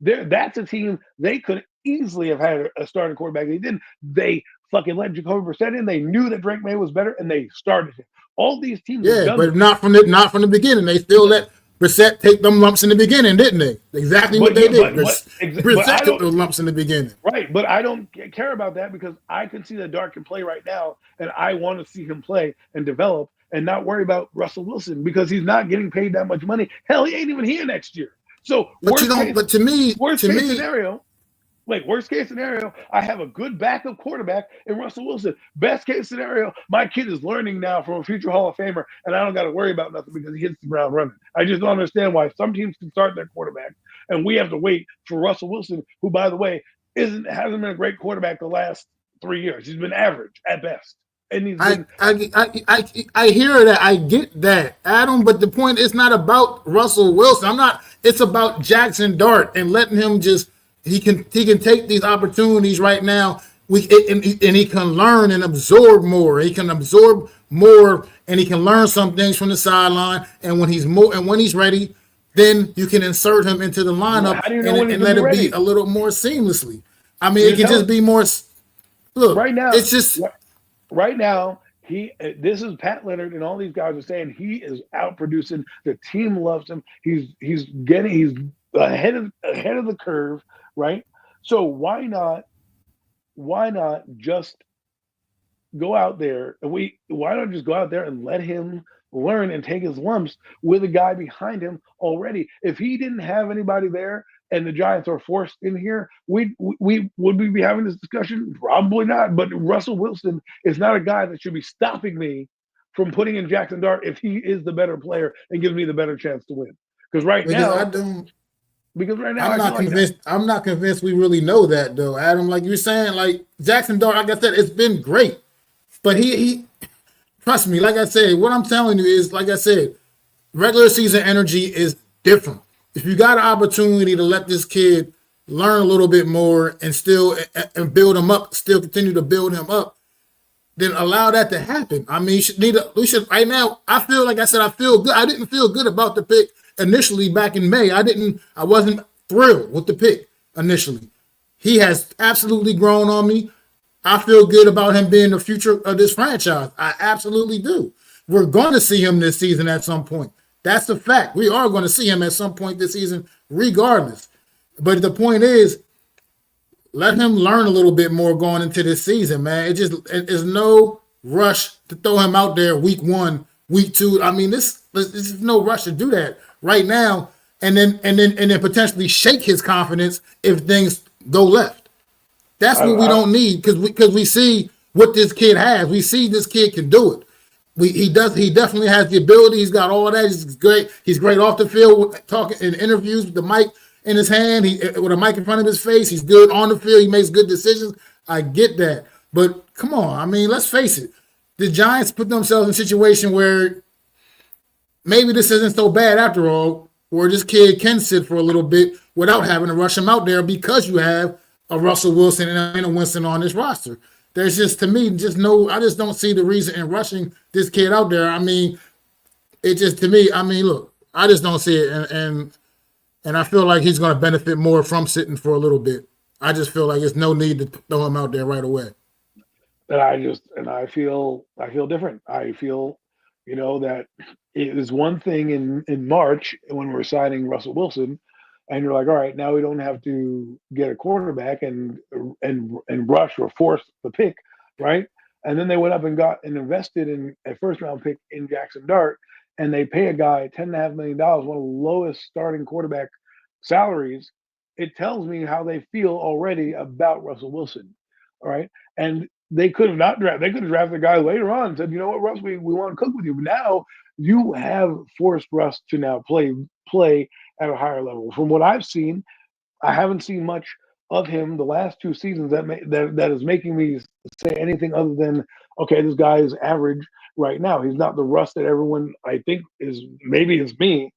that's a team they could easily have had a starting quarterback. They didn't. They fucking let Jacoby Brissett in. They knew that Drake May was better, and they started him. All these teams have done but not from the beginning. They still let Brissett take them lumps in the beginning, didn't they? Exactly what they did. Brissett took those lumps in the beginning. Right, but I don't care about that because I can see that Dart can play right now, and I want to see him play and develop and not worry about Russell Wilson because he's not getting paid that much money. Hell, he ain't even here next year. So, worst case scenario, I have a good backup quarterback in Russell Wilson. Best case scenario, my kid is learning now from a future Hall of Famer, and I don't got to worry about nothing because he hits the ground running. I just don't understand why some teams can start their quarterback, and we have to wait for Russell Wilson, who, by the way, hasn't been a great quarterback the last 3 years. He's been average at best. And he's been, I hear that. I get that, Adam. But the point is not about Russell Wilson. It's about Jackson Dart and letting him just. He can take these opportunities right now. And he can learn and absorb more. He can absorb more, and he can learn some things from the sideline. And when he's ready, then you can insert him into the lineup and let it be a little more seamlessly. I mean, it can just be more. Look, right now, it's just right now. This is Pat Leonard and all these guys are saying he is out producing. The team loves him. He's ahead of the curve. Right, so why not just go out there and let him learn and take his lumps with a guy behind him already? If he didn't have anybody there and the Giants are forced in here, would we be having this discussion? Probably not. But Russell Wilson is not a guy that should be stopping me from putting in Jackson Dart if he is the better player and gives me the better chance to win. Because right now I'm not convinced we really know that though, Adam. Like you're saying, like Jackson Dart, like I said, it's been great. But he trust me, like I said, what I'm telling you is, like I said, regular season energy is different. If you got an opportunity to let this kid learn a little bit more and build him up, still continue to build him up, then allow that to happen. I mean, we should right now. I feel like I said, I feel good. I didn't feel good about the pick initially back in May. I wasn't thrilled with the pick initially. He has absolutely grown on me. I feel good about him being the future of this franchise. I absolutely do. We're going to see him this season at some point. That's the fact. We are going to see him at some point this season, regardless. But the point is, let him learn a little bit more going into this season, man. There's no rush to throw him out there week 1, week 2. I mean, this is no rush to do that right now, and then potentially shake his confidence if things go left. That's what we don't need because we see what this kid has. We see this kid can do it. He definitely has the ability. He's got all that. He's great. He's great off the field, talking in interviews with the mic in his hand. With a mic in front of his face. He's good on the field. He makes good decisions. I get that, but come on. I mean, let's face it. The Giants put themselves in a situation where maybe this isn't so bad after all, where this kid can sit for a little bit without having to rush him out there because you have a Russell Wilson and a Winston on this roster. There's just, to me, I just don't see the reason in rushing this kid out there. I mean, look, I just don't see it. And I feel like he's going to benefit more from sitting for a little bit. I just feel like there's no need to throw him out there right away. And I feel different. I feel, that it is one thing in March when we're signing Russell Wilson, and you're like, all right, now we don't have to get a quarterback and rush or force the pick, right? And then they went up and got and invested in a first round pick in Jackson Dart, and they pay a guy $10.5 million, one of the lowest starting quarterback salaries. It tells me how they feel already about Russell Wilson, all right? And they could have not drafted. They could have drafted a guy later on and said, you know what, Russ, we want to cook with you. But now you have forced Russ to now play at a higher level. From what I've seen, I haven't seen much of him the last 2 seasons that is making me say anything other than, okay, this guy is average right now. He's not the Russ that everyone I think is. Maybe it's me,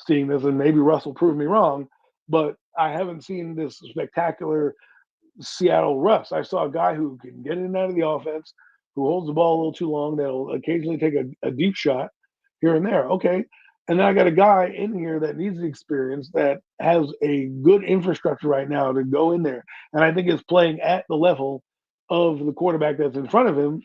seeing this, and maybe Russ will prove me wrong. But I haven't seen this spectacular Seattle Russ. I saw a guy who can get in and out of the offense, who holds the ball a little too long, that'll occasionally take a deep shot here and there. Okay. And then I got a guy in here that needs the experience, that has a good infrastructure right now to go in there. And I think is playing at the level of the quarterback that's in front of him.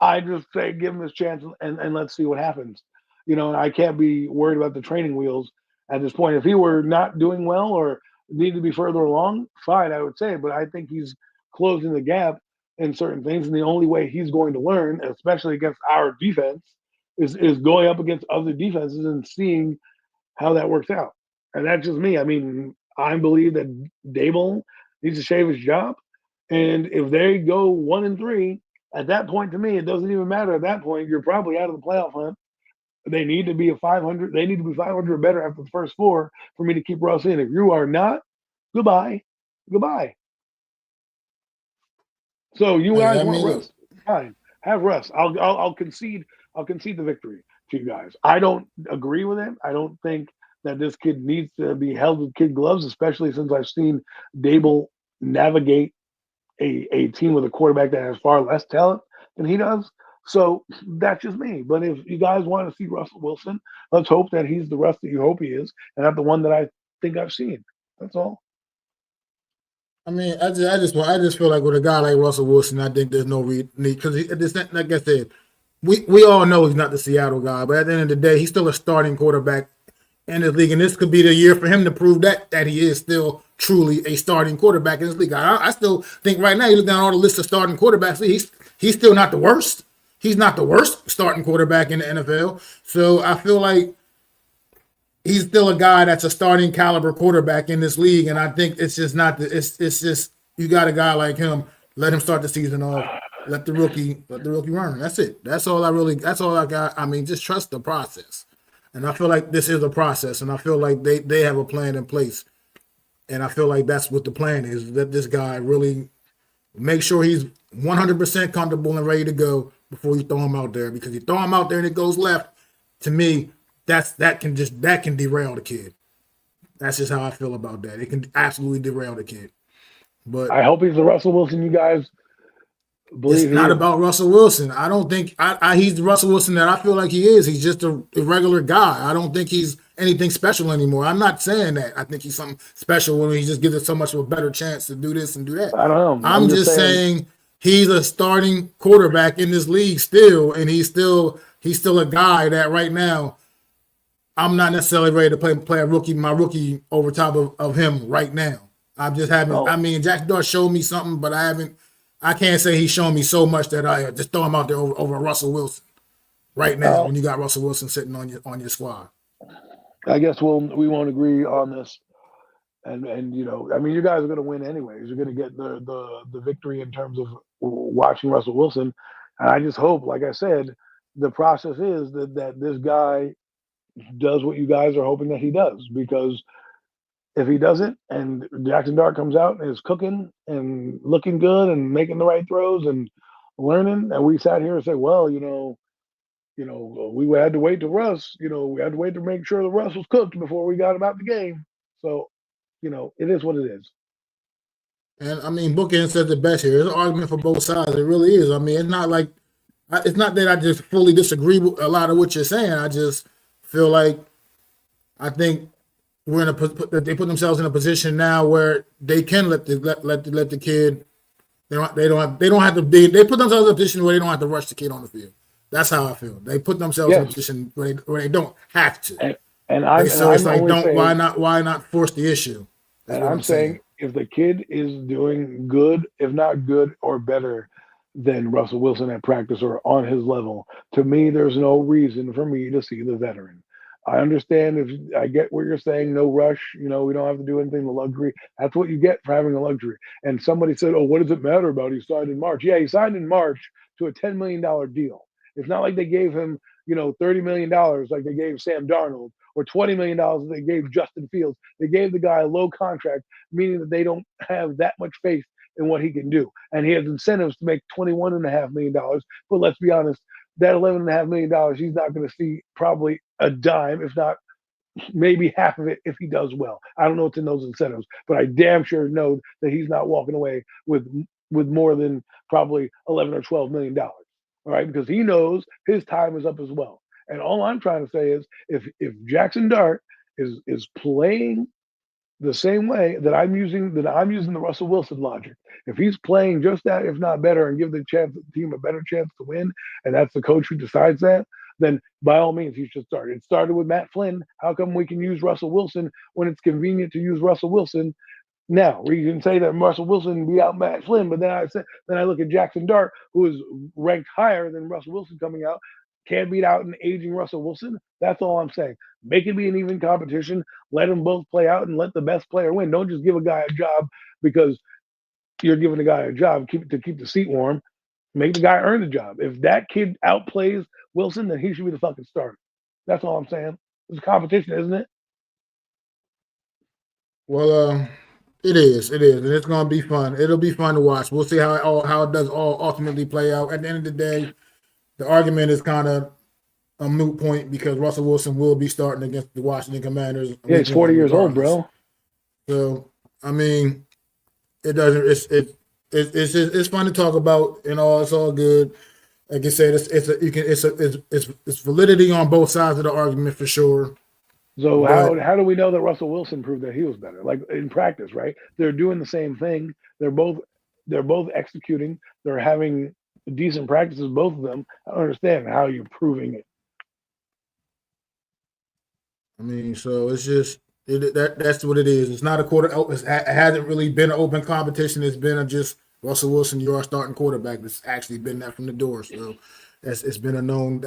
I just say give him his chance and let's see what happens. And I can't be worried about the training wheels at this point. If he were not doing well or needed to be further along, fine, I would say. But I think he's closing the gap in certain things. And the only way he's going to learn, especially against our defense, is going up against other defenses and seeing how that works out. And that's just me. I mean, I believe that Dable needs to shave his job. And if they go 1-3, at that point, to me, it doesn't even matter. At that point, you're probably out of the playoff hunt. They need to be a 500. They need to be 500 or better after the first four for me to keep Russ in. If you are not, goodbye. So you guys want Russ? Fine, have Russ. I'll concede. I'll concede the victory to you guys. I don't agree with him. I don't think that this kid needs to be held with kid gloves, especially since I've seen Dable navigate a team with a quarterback that has far less talent than he does. So that's just me. But if you guys want to see Russell Wilson, let's hope that he's the Russ that you hope he is, and not the one that I think I've seen. That's all. I mean, I just feel like with a guy like Russell Wilson, I think there's no need because like I said, we all know he's not the Seattle guy, but at the end of the day, he's still a starting quarterback in the league, and this could be the year for him to prove that he is still truly a starting quarterback in this league. I still think right now, you look down all the list of starting quarterbacks, he's still not the worst. He's not the worst starting quarterback in the NFL. So I feel like he's still a guy that's a starting caliber quarterback in this league, and I think it's just not. It's just you got a guy like him. Let him start the season off. Let the rookie run. That's it. That's all I got. I mean, just trust the process. And I feel like this is a process, and I feel like they have a plan in place. And I feel like that's what the plan is, that this guy really make sure he's 100% comfortable and ready to go before you throw him out there. Because you throw him out there and it goes left, to me, that can derail the kid. That's just how I feel about that. It can absolutely derail the kid. But I hope he's the Russell Wilson you guys believe. It's not about Russell Wilson. I don't think he's the Russell Wilson that I feel like he is. He's just a regular guy. I don't think he's anything special anymore. I'm not saying that. I think he's something special when he just gives us so much of a better chance to do this and do that. I don't know. I'm just saying he's a starting quarterback in this league still, and he's still a guy that right now I'm not necessarily ready to play my rookie over top of him right now. I'm just having. I mean, Jack Doyle showed me something, but I can't say he's shown me so much that I just throw him out there over Russell Wilson right now when you got Russell Wilson sitting on your squad. I guess we won't agree on this, and I mean, you guys are going to win anyways. You're going to get the victory in terms of watching Russell Wilson, and I just hope, like I said, the process is that this guy does what you guys are hoping that he does, because if he doesn't and Jackson Dart comes out and is cooking and looking good and making the right throws and learning, and we sat here and said, well, we had to wait to Russ, we had to wait to make sure the Russ was cooked before we got him out the game. So, it is what it is. And I mean, Bookend said the best here. There's an argument for both sides. It really is. I mean, it's not that I just fully disagree with a lot of what you're saying. I just feel like I think they put themselves in a position now where they can let the kid. They don't have to be. They put themselves in a position where they don't have to rush the kid on the field. That's how I feel. They put themselves in a position where they don't have to. Why not force the issue? And I'm saying if the kid is doing good, if not good or better than Russell Wilson at practice or on his level, to me, there's no reason for me to see the veteran. I understand if I get what you're saying, no rush, we don't have to do anything, the luxury. That's what you get for having a luxury. And somebody said, oh, what does it matter about he signed in March? Yeah, he signed in March to a $10 million deal. It's not like they gave him, $30 million like they gave Sam Darnold, or $20 million that they gave Justin Fields. They gave the guy a low contract, meaning that they don't have that much faith in what he can do. And he has incentives to make $21.5 million. But let's be honest, that $11.5 million, he's not going to see probably a dime, if not maybe half of it if he does well. I don't know what's in those incentives, but I damn sure know that he's not walking away with more than probably 11 or 12 million dollars. All right, because he knows his time is up as well. And all I'm trying to say is if Jackson Dart is playing the same way that I'm using the Russell Wilson logic. If he's playing just that, if not better, and give the team a better chance to win, and that's the coach who decides that, then by all means he should start. It started with Matt Flynn. How come we can use Russell Wilson when it's convenient to use Russell Wilson? Now we can say that Russell Wilson beat out Matt Flynn, but then I look at Jackson Dart, who is ranked higher than Russell Wilson coming out, can't beat out an aging Russell Wilson. That's all I'm saying. Make it be an even competition. Let them both play out and let the best player win. Don't just give a guy a job because you're giving a guy a job to keep the seat warm. Make the guy earn the job. If that kid outplays Wilson, then he should be the fucking starter. That's all I'm saying. It's a competition, isn't it? Well, it is, and it's gonna be fun. It'll be fun to watch. We'll see how it does all ultimately play out. At the end of the day, the argument is kind of a moot point because Russell Wilson will be starting against the Washington Commanders. Yeah, he's 40 years old, bro. So I mean, it doesn't. It's fun to talk about, and it's all good. Like I said, it's validity on both sides of the argument for sure. So how do we know that Russell Wilson proved that he was better? Like in practice, right? They're doing the same thing. They're both executing. They're having decent practices, both of them. I don't understand how you're proving it. I mean, so it's just that's what it is. It's not a quarter. It hasn't really been an open competition. It's been just Russell Wilson, you're our starting quarterback. That's actually been that from the door. So it's been a known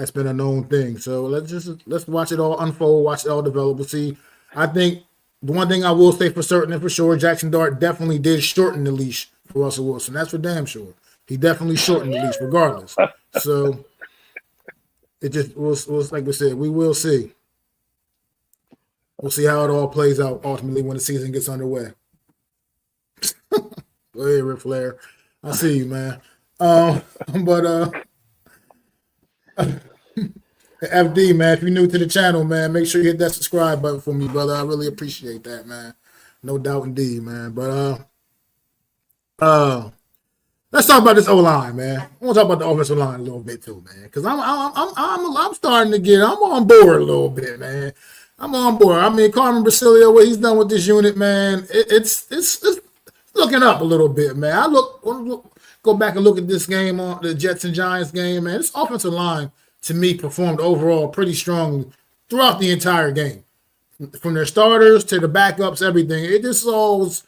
thing. So let's watch it all unfold, watch it all develop. We'll see. I think the one thing I will say for certain and for sure, Jackson Dart definitely did shorten the leash for Russell Wilson. That's for damn sure. He definitely shortened the leash, regardless. So it just was like we said, we will see. We'll see how it all plays out ultimately when the season gets underway. Go ahead, Ric Flair. I see you, man. FD, man, if you're new to the channel, man, make sure you hit that subscribe button for me, brother. I really appreciate that, man. No doubt indeed, man. But let's talk about this O-line, man. I want to talk about the offensive line a little bit too, man, because I'm starting to get I'm on board a little bit, man. I'm on board. I mean, Carmen Brasilia, what he's done with this unit, man, it's looking up a little bit, man. I go back and look at this game on the Jets and Giants game, man. This offensive line to me performed overall pretty strongly throughout the entire game, from their starters to the backups, everything. Was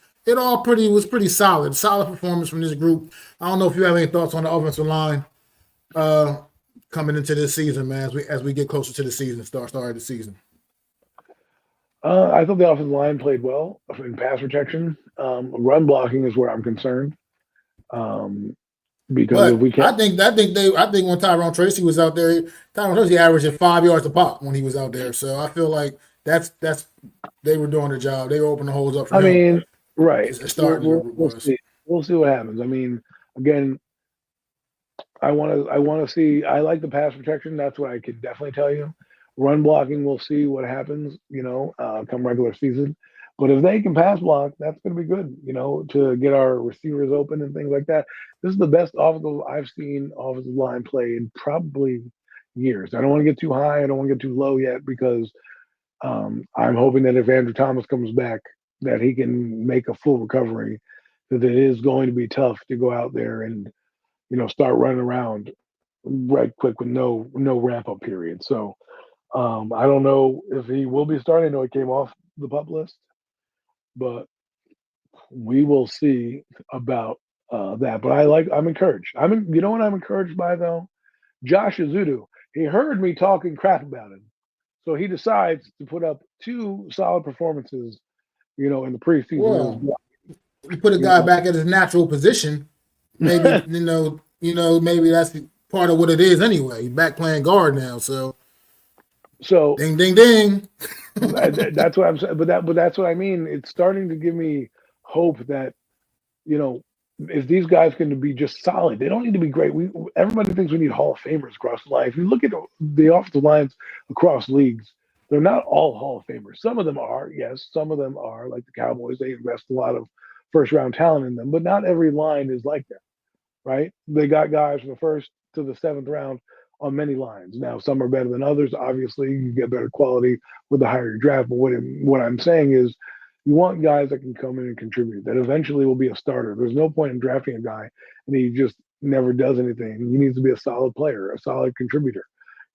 pretty solid performance from this group. I don't know if you have any thoughts on the offensive line coming into this season, man. As we get closer to the season, start of the season. I thought the offensive line played well in pass protection. Run blocking is where I'm concerned. Because if we can't, I think when Tyrone Tracy was out there, Tyrone Tracy averaged 5 yards a pop when he was out there. So I feel like that's they were doing their job. They were opening the holes up for him. I mean, right. We'll see. We'll see what happens. I mean, again, I want to see. I like the pass protection. That's what I could definitely tell you. Run blocking, we'll see what happens. Come regular season. But if they can pass block, that's going to be good, to get our receivers open and things like that. This is the best I've seen offensive line play in probably years. I don't want to get too high. I don't want to get too low yet because I'm hoping that if Andrew Thomas comes back, that he can make a full recovery, that it is going to be tough to go out there and, start running around right quick with no ramp-up period. So I don't know if he will be starting. I know he came off the PUP list. But we will see about that. But I'm encouraged. You know what I'm encouraged by though? Josh Azudu. He heard me talking crap about him, so he decides to put up 2 solid performances. In the preseason. Well, you put a guy back at his natural position. Maybe maybe that's part of what it is anyway. He's back playing guard now, so ding ding ding. That's what I'm saying, but that's what I mean. It's starting to give me hope that, is these guys going to be just solid? They don't need to be great. Everybody thinks we need Hall of Famers across the line. If you look at the offensive lines across leagues, they're not all Hall of Famers. Some of them are, yes. Some of them are, like the Cowboys. They invest a lot of first round talent in them, but not every line is like that, right? They got guys from the first to the seventh round on many lines. Now, some are better than others. Obviously, you get better quality with the higher you draft. But what I'm saying is, you want guys that can come in and contribute, that eventually will be a starter. There's no point in drafting a guy and he just never does anything. He needs to be a solid player, a solid contributor,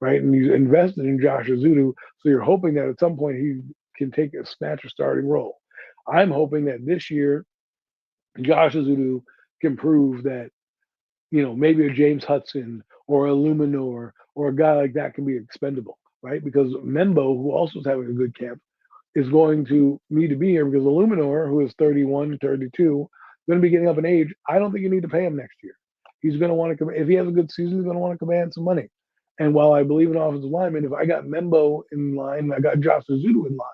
right? And you invested in Josh Azudu, so you're hoping that at some point he can take a snatch a starting role. I'm hoping that this year, Josh Azudu can prove that, maybe a James Hudson or a Luminor or a guy like that can be expendable, right? Because Membo, who also is having a good camp, is going to need to be here because the Luminor, who is 31, 32, going to be getting up in age. I don't think you need to pay him next year. He's going to want to, if he has a good season, he's going to want to command some money. And while I believe in offensive lineman, if I got Membo in line, I got Josh Azudu in line,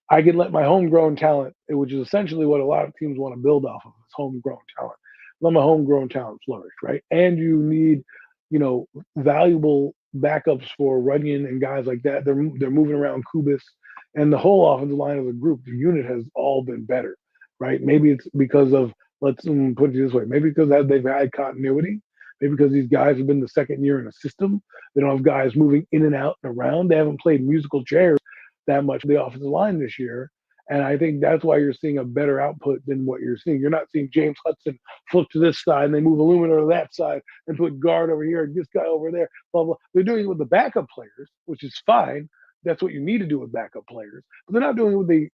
I can let my homegrown talent, which is essentially what a lot of teams want to build off of, is homegrown talent. Let my homegrown talent flourish, right? And you need, valuable backups for Runyon and guys like that. They're moving around Kubis, and the whole offensive line as a group, the unit has all been better, right? Maybe it's because of, let's put it this way, maybe because they've had continuity, maybe because these guys have been the second year in a system. They don't have guys moving in and out and around. They haven't played musical chairs that much of the offensive line this year. And I think that's why you're seeing a better output than what you're seeing. You're not seeing James Hudson flip to this side and they move Illumina to that side and put guard over here and this guy over there, blah, blah. They're doing it with the backup players, which is fine. That's what you need to do with backup players. But they're not doing it with the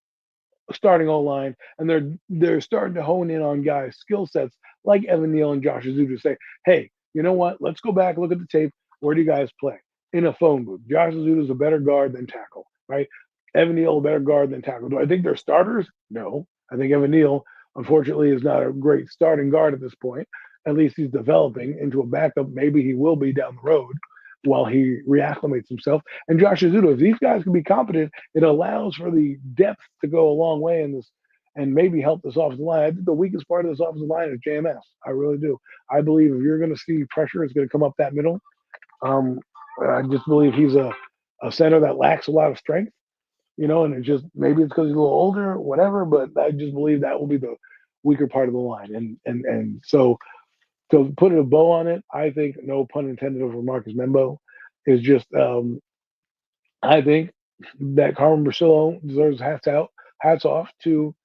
starting O-line, and they're starting to hone in on guys' skill sets like Evan Neal and Josh Azudu to say, hey, you know what? Let's go back, look at the tape. Where do you guys play? In a phone booth. Josh Azudu is a better guard than tackle, right? Evan Neal, a better guard than tackle. Do I think they're starters? No. I think Evan Neal, unfortunately, is not a great starting guard at this point. At least he's developing into a backup. Maybe he will be down the road while he reacclimates himself. And Josh Azudu, if these guys can be competent, it allows for the depth to go a long way in this and maybe help this offensive line. I think the weakest part of this offensive line is JMS. I really do. I believe if you're going to see pressure, it's going to come up that middle. I just believe he's a center that lacks a lot of strength, and it just, maybe it's because he's a little older, whatever, but I just believe that will be the weaker part of the line. And so to put a bow on it, I think, no pun intended over Marcus Membo, is just, I think that Carmen Brasillo deserves hats off to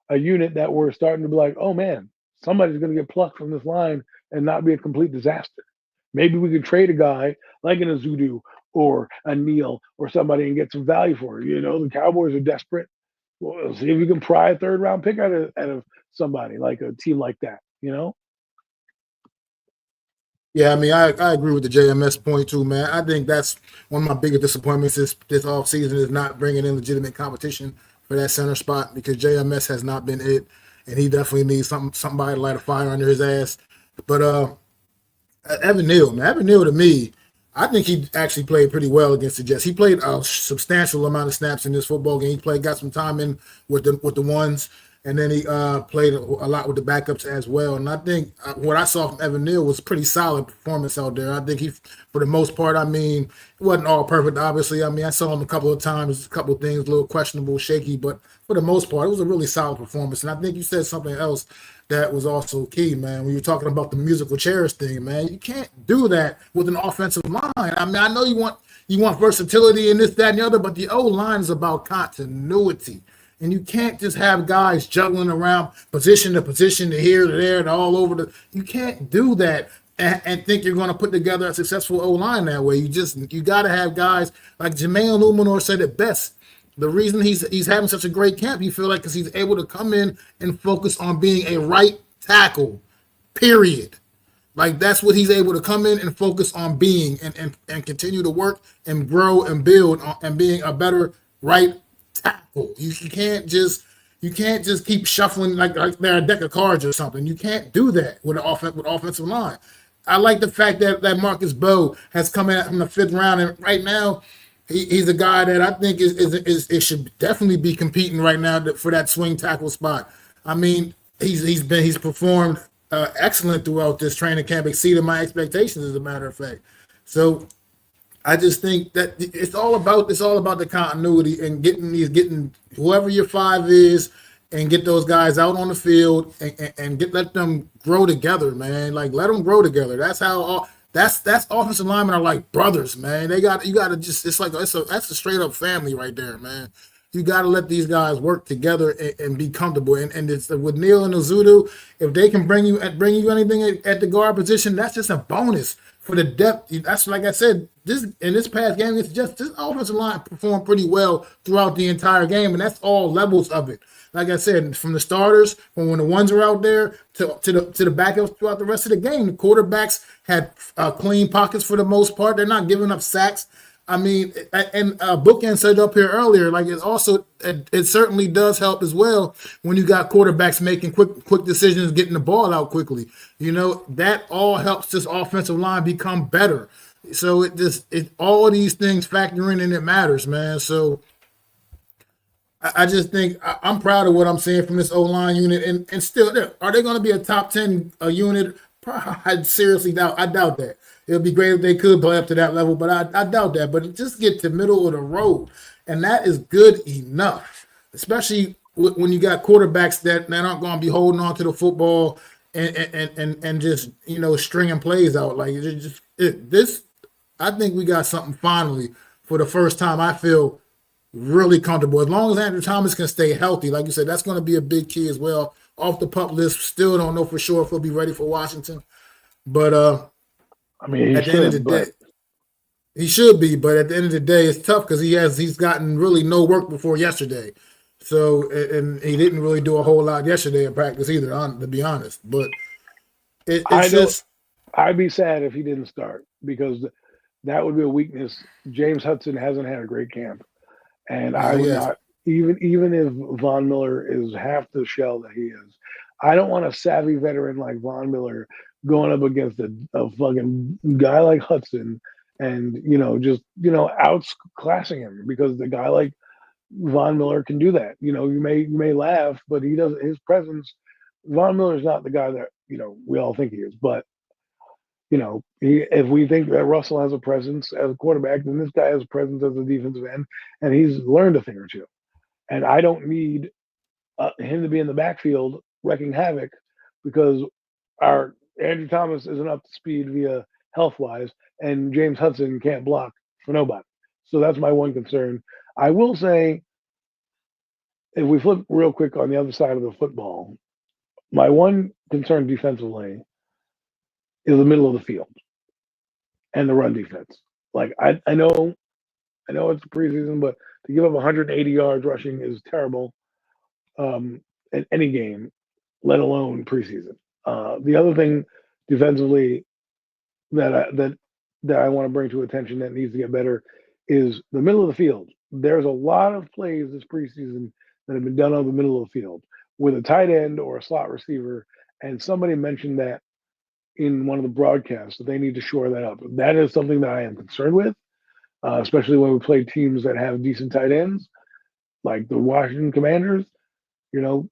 a unit that we're starting to be like, oh man, somebody's going to get plucked from this line and not be a complete disaster. Maybe we could trade a guy like an Azudu or a Neal or somebody and get some value for it. The Cowboys are desperate. Well, see if you can pry a third round pick out of somebody, like a team like that, Yeah, I mean, I agree with the JMS point too, man. I think that's one of my biggest disappointments this offseason is not bringing in legitimate competition for that center spot because JMS has not been it, and he definitely needs somebody to light a fire under his ass. But Evan Neal, man, Evan Neal to me, I think he actually played pretty well against the Jets. He played a substantial amount of snaps in this football game. He got some time in with the ones. And then he played a lot with the backups as well. And I think what I saw from Evan Neal was pretty solid performance out there. I think he, for the most part, I mean, it wasn't all perfect, obviously. I mean, I saw him a couple of times, a couple of things, a little questionable, shaky. But for the most part, it was a really solid performance. And I think you said something else that was also key, man. When you're talking about the musical chairs thing, man, you can't do that with an offensive line. I mean, I know you want versatility and this, that, and the other, but the O-line is about continuity. And you can't just have guys juggling around position to position, to here, to there, to all over. You can't do that and think you're going to put together a successful O-line that way. You got to have guys like Jermaine Luminor said it best. The reason he's having such a great camp, you feel like, because he's able to come in and focus on being a right tackle, period. Like, that's what he's able to come in and focus on being and continue to work and grow and build and being a better right tackle. You can't just keep shuffling like they're a deck of cards or something. You can't do that with offensive line. I like the fact that Marcus Bowe has come in from the 5th round, and right now he's a guy that I think is should definitely be competing right now for that swing tackle spot. I mean, he's performed excellent throughout this training camp, exceeded my expectations, as a matter of fact. So I just think that it's all about the continuity and getting whoever your five is and get those guys out on the field and let them grow together, man. Like, let them grow together. That's how that's offensive linemen are like brothers, man. You got to just that's a straight up family right there, man. You got to let these guys work together and be comfortable. And it's with Neil and Ozudu, if they can bring you anything at the guard position, that's just a bonus for the depth. That's like I said, this past game, it's just this offensive line performed pretty well throughout the entire game, and that's all levels of it. Like I said, from the starters, from when the ones are out there to the backups throughout the rest of the game, the quarterbacks had clean pockets for the most part. They're not giving up sacks. I mean, and Bookend said up here earlier, like it certainly does help as well when you got quarterbacks making quick decisions, getting the ball out quickly. That all helps this offensive line become better. So all these things factor in and it matters, man. So I just think I'm proud of what I'm seeing from this O-line unit. And still, are they going to be a top 10 unit? I seriously doubt. I doubt that. It would be great if they could play up to that level, but I doubt that. But just get to middle of the road, and that is good enough, especially when you got quarterbacks that aren't going to be holding on to the football and just stringing plays out. Like this, I think we got something finally for the first time. I feel really comfortable as long as Andrew Thomas can stay healthy. Like you said, that's going to be a big key as well. Off the pup list, still don't know for sure if he'll be ready for Washington, but I mean, at the end of the day, he should be. But at the end of the day, it's tough because he's gotten really no work before yesterday. So, and he didn't really do a whole lot yesterday in practice either, to be honest. But I'd be sad if he didn't start because that would be a weakness. James Hudson hasn't had a great camp, and I would not. Even if Von Miller is half the shell that he is, I don't want a savvy veteran like Von Miller going up against a fucking guy like Hudson and, outclassing him because the guy like Von Miller can do that. You may laugh, but he doesn't. His presence, Von Miller's not the guy that, we all think he is. But, if we think that Russell has a presence as a quarterback, then this guy has a presence as a defensive end, and he's learned a thing or two. And I don't need him to be in the backfield wrecking havoc because our Andrew Thomas isn't up to speed via health-wise, and James Hudson can't block for nobody. So that's my one concern. I will say, if we flip real quick on the other side of the football, my one concern defensively is the middle of the field and the run defense. Like I know it's preseason, but to give up 180 yards rushing is terrible in any game, let alone preseason. The other thing defensively that I want to bring to attention that needs to get better is the middle of the field. There's a lot of plays this preseason that have been done on the middle of the field with a tight end or a slot receiver, and somebody mentioned that in one of the broadcasts that they need to shore that up. That is something that I am concerned with. Especially when we play teams that have decent tight ends, like the Washington Commanders.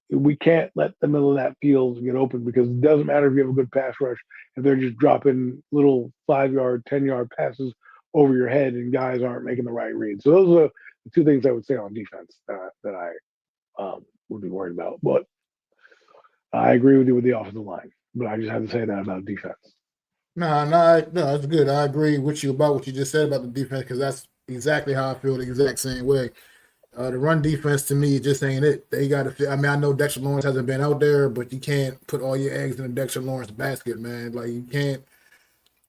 We can't let the middle of that field get open because it doesn't matter if you have a good pass rush if they're just dropping little 5-yard, 10-yard passes over your head and guys aren't making the right read. So those are the two things I would say on defense that I would be worried about. But I agree with you with the offensive line, but I just had to say that about defense. No, that's good. I agree with you about what you just said about the defense because that's exactly how I feel the exact same way. The run defense to me just ain't it. They got to. I mean, I know Dexter Lawrence hasn't been out there, but you can't put all your eggs in the Dexter Lawrence basket, man. Like you can't.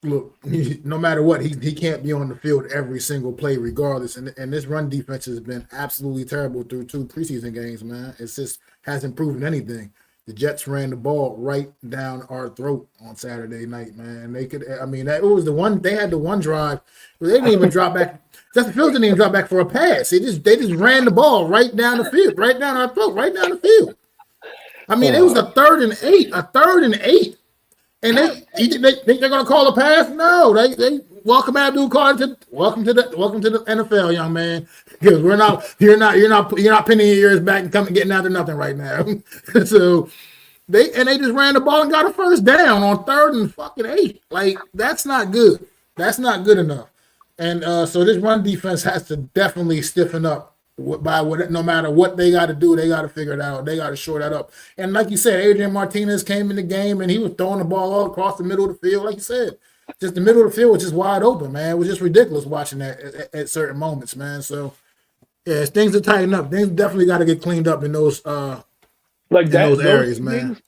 Look, no matter what, he can't be on the field every single play, regardless. And this run defense has been absolutely terrible through 2 preseason games, man. It's just hasn't proven anything. The Jets ran the ball right down our throat on Saturday night, man. They could, I mean, that was the one. They had the one drive where they didn't even drop back. Justin Fields didn't even drop back for a pass. They just ran the ball right down the field, right down our throat, right down the field. I mean, it was a 3rd and 8. And they think they're gonna call a pass? No, they welcome Abdul Carter welcome to the NFL, young man. Because you're not pinning your ears back and coming getting out of nothing right now. So They just ran the ball and got a first down on 3rd and fucking 8. Like, that's not good. That's not good enough. And so this run defense has to definitely stiffen up no matter what they got to do. They got to figure it out. They got to shore that up. And like you said, Adrian Martinez came in the game and he was throwing the ball all across the middle of the field. Like you said, just the middle of the field was just wide open, man. It was just ridiculous watching that at certain moments, man. So, yeah, things are tighten up. Things definitely got to get cleaned up in those those areas, man.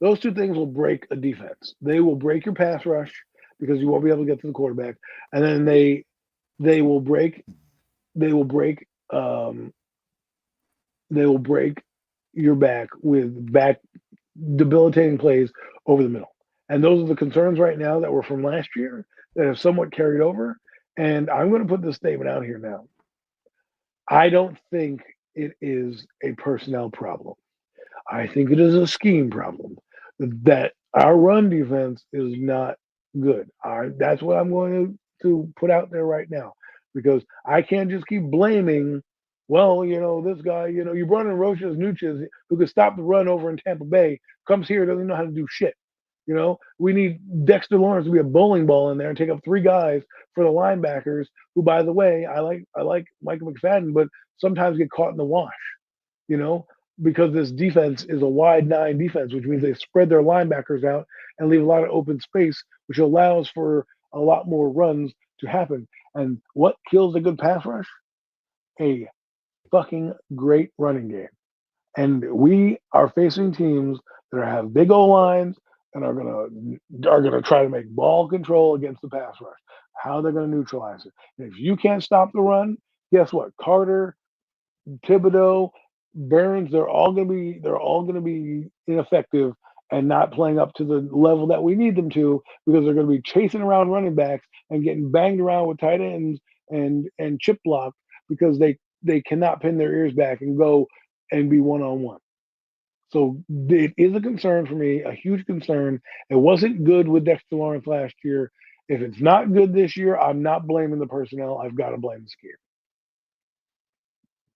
Those two things will break a defense. They will break your pass rush because you won't be able to get to the quarterback, and then they will break your back with debilitating plays over the middle. And those are the concerns right now that were from last year that have somewhat carried over. And I'm going to put this statement out here now. I don't think it is a personnel problem. I think it is a scheme problem. That our run defense is not good. That's what I'm going to put out there right now, because I can't just keep blaming, this guy, you brought in Roches Nuches, who could stop the run over in Tampa Bay, comes here, doesn't know how to do shit. We need Dexter Lawrence to be a bowling ball in there and take up 3 guys for the linebackers, who, by the way, I like Michael McFadden, but sometimes get caught in the wash, because this defense is a wide 9 defense, which means they spread their linebackers out and leave a lot of open space, which allows for a lot more runs to happen. And what kills a good pass rush? A fucking great running game. And we are facing teams that have big O-lines and are gonna try to make ball control against the pass rush. How they're gonna neutralize it. And if you can't stop the run, guess what? Carter, Thibodeau, Burns, they're all gonna be ineffective and not playing up to the level that we need them to, because they're gonna be chasing around running backs and getting banged around with tight ends and chip blocked, because they cannot pin their ears back and go and be one-on-one. So it is a concern for me, a huge concern. It wasn't good with Dexter Lawrence last year. If it's not good this year, I'm not blaming the personnel. I've got to blame the scheme.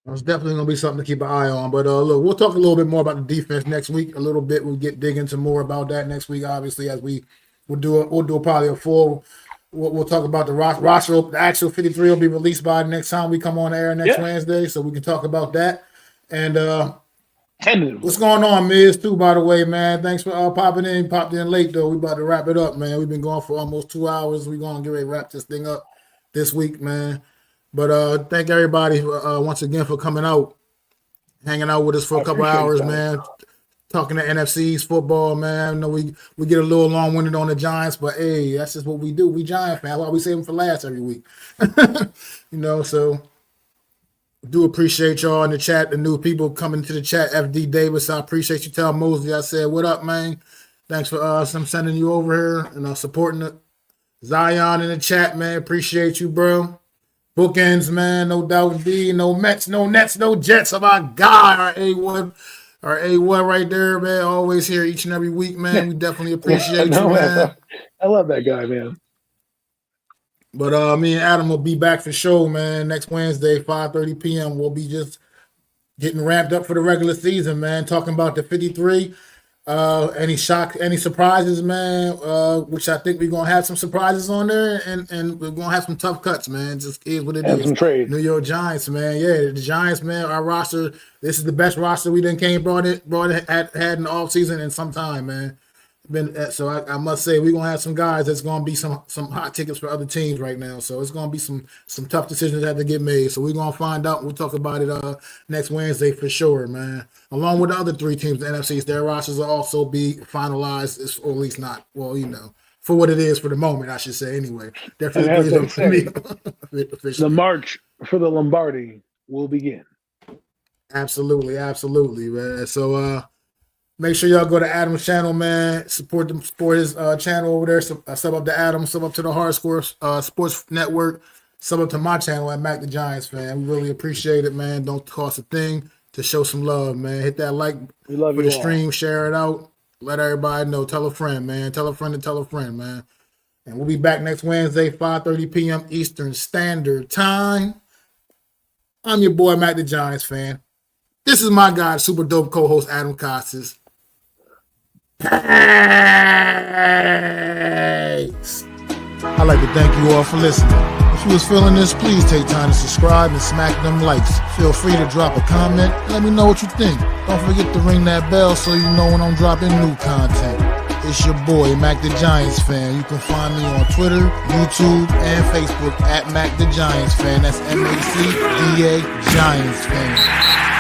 It's definitely going to be something to keep an eye on. But look, we'll talk a little bit more about the defense next week. A little bit, we'll dig into more about that next week. Obviously, as we'll do probably a full. We'll talk about the roster. The actual 53 will be released by the next time we come on air next Wednesday, so we can talk about that. And what's going on, Miz? Too, by the way, man. Thanks for popping in. Popped in late though. We about to wrap it up, man. We've been going for almost 2 hours. We're gonna get ready to wrap this thing up this week, man. But thank everybody once again for coming out, hanging out with us for a couple hours, man. Talking to NFC's football, man. I know we get a little long-winded on the Giants, but hey, that's just what we do. We Giant fans. Why we save them for last every week. So do appreciate y'all in the chat, the new people coming to the chat. FD Davis, I appreciate you telling Mosley. I said, what up, man? Thanks for sending you over here and supporting it. Zion in the chat, man. Appreciate you, bro. Bookends, man. No doubt D. No Mets, no Nets, no Jets. Oh, my God. Our A1. Our A1 right there, man. Always here each and every week, man. We definitely appreciate you, man. I love that guy, man. But me and Adam will be back for show, man. Next Wednesday, 5:30 p.m. We'll be just getting ramped up for the regular season, man. Talking about the 53. Any surprises, man? Which I think we're gonna have some surprises on there, and we're gonna have some tough cuts, man. Just is what it is. Some trades. New York Giants, man. Yeah, the Giants, man. Our roster. This is the best roster we had in the off season in some time, man. So I must say we're gonna have some guys that's gonna be some hot tickets for other teams right now. So it's gonna be some tough decisions that have to get made. So we're gonna find out. We'll talk about it next Wednesday for sure, man. Along with the other 3 teams, the NFCs, their rosters will also be finalized, or at least not. Well, for what it is for the moment, I should say. Anyway, definitely for me. The march for the Lombardi will begin. Absolutely, man. So make sure y'all go to Adam's channel, man. Support his channel over there. Sub up to Adam, sub up to the Hardcore Sports Network, sub up to my channel at Mac the Giants fan. We really appreciate it, man. Don't cost a thing to show some love, man. Hit that like for the stream, share it out, let everybody know. Tell a friend, man. Tell a friend to tell a friend, man. And we'll be back next Wednesday, 5:30 p.m. Eastern Standard Time. I'm your boy, Mac the Giants fan. This is my guy, super dope co-host Adam Costas. Peace. I'd like to thank you all for listening. If you was feeling this, please take time to subscribe and smack them likes. Feel free to drop a comment. Let me know what you think. Don't forget to ring that bell so you know when I'm dropping new content. It's your boy, Mac the Giants Fan. You can find me on Twitter, YouTube, and Facebook at Mac the Giants Fan. That's MacDa Giants Fan.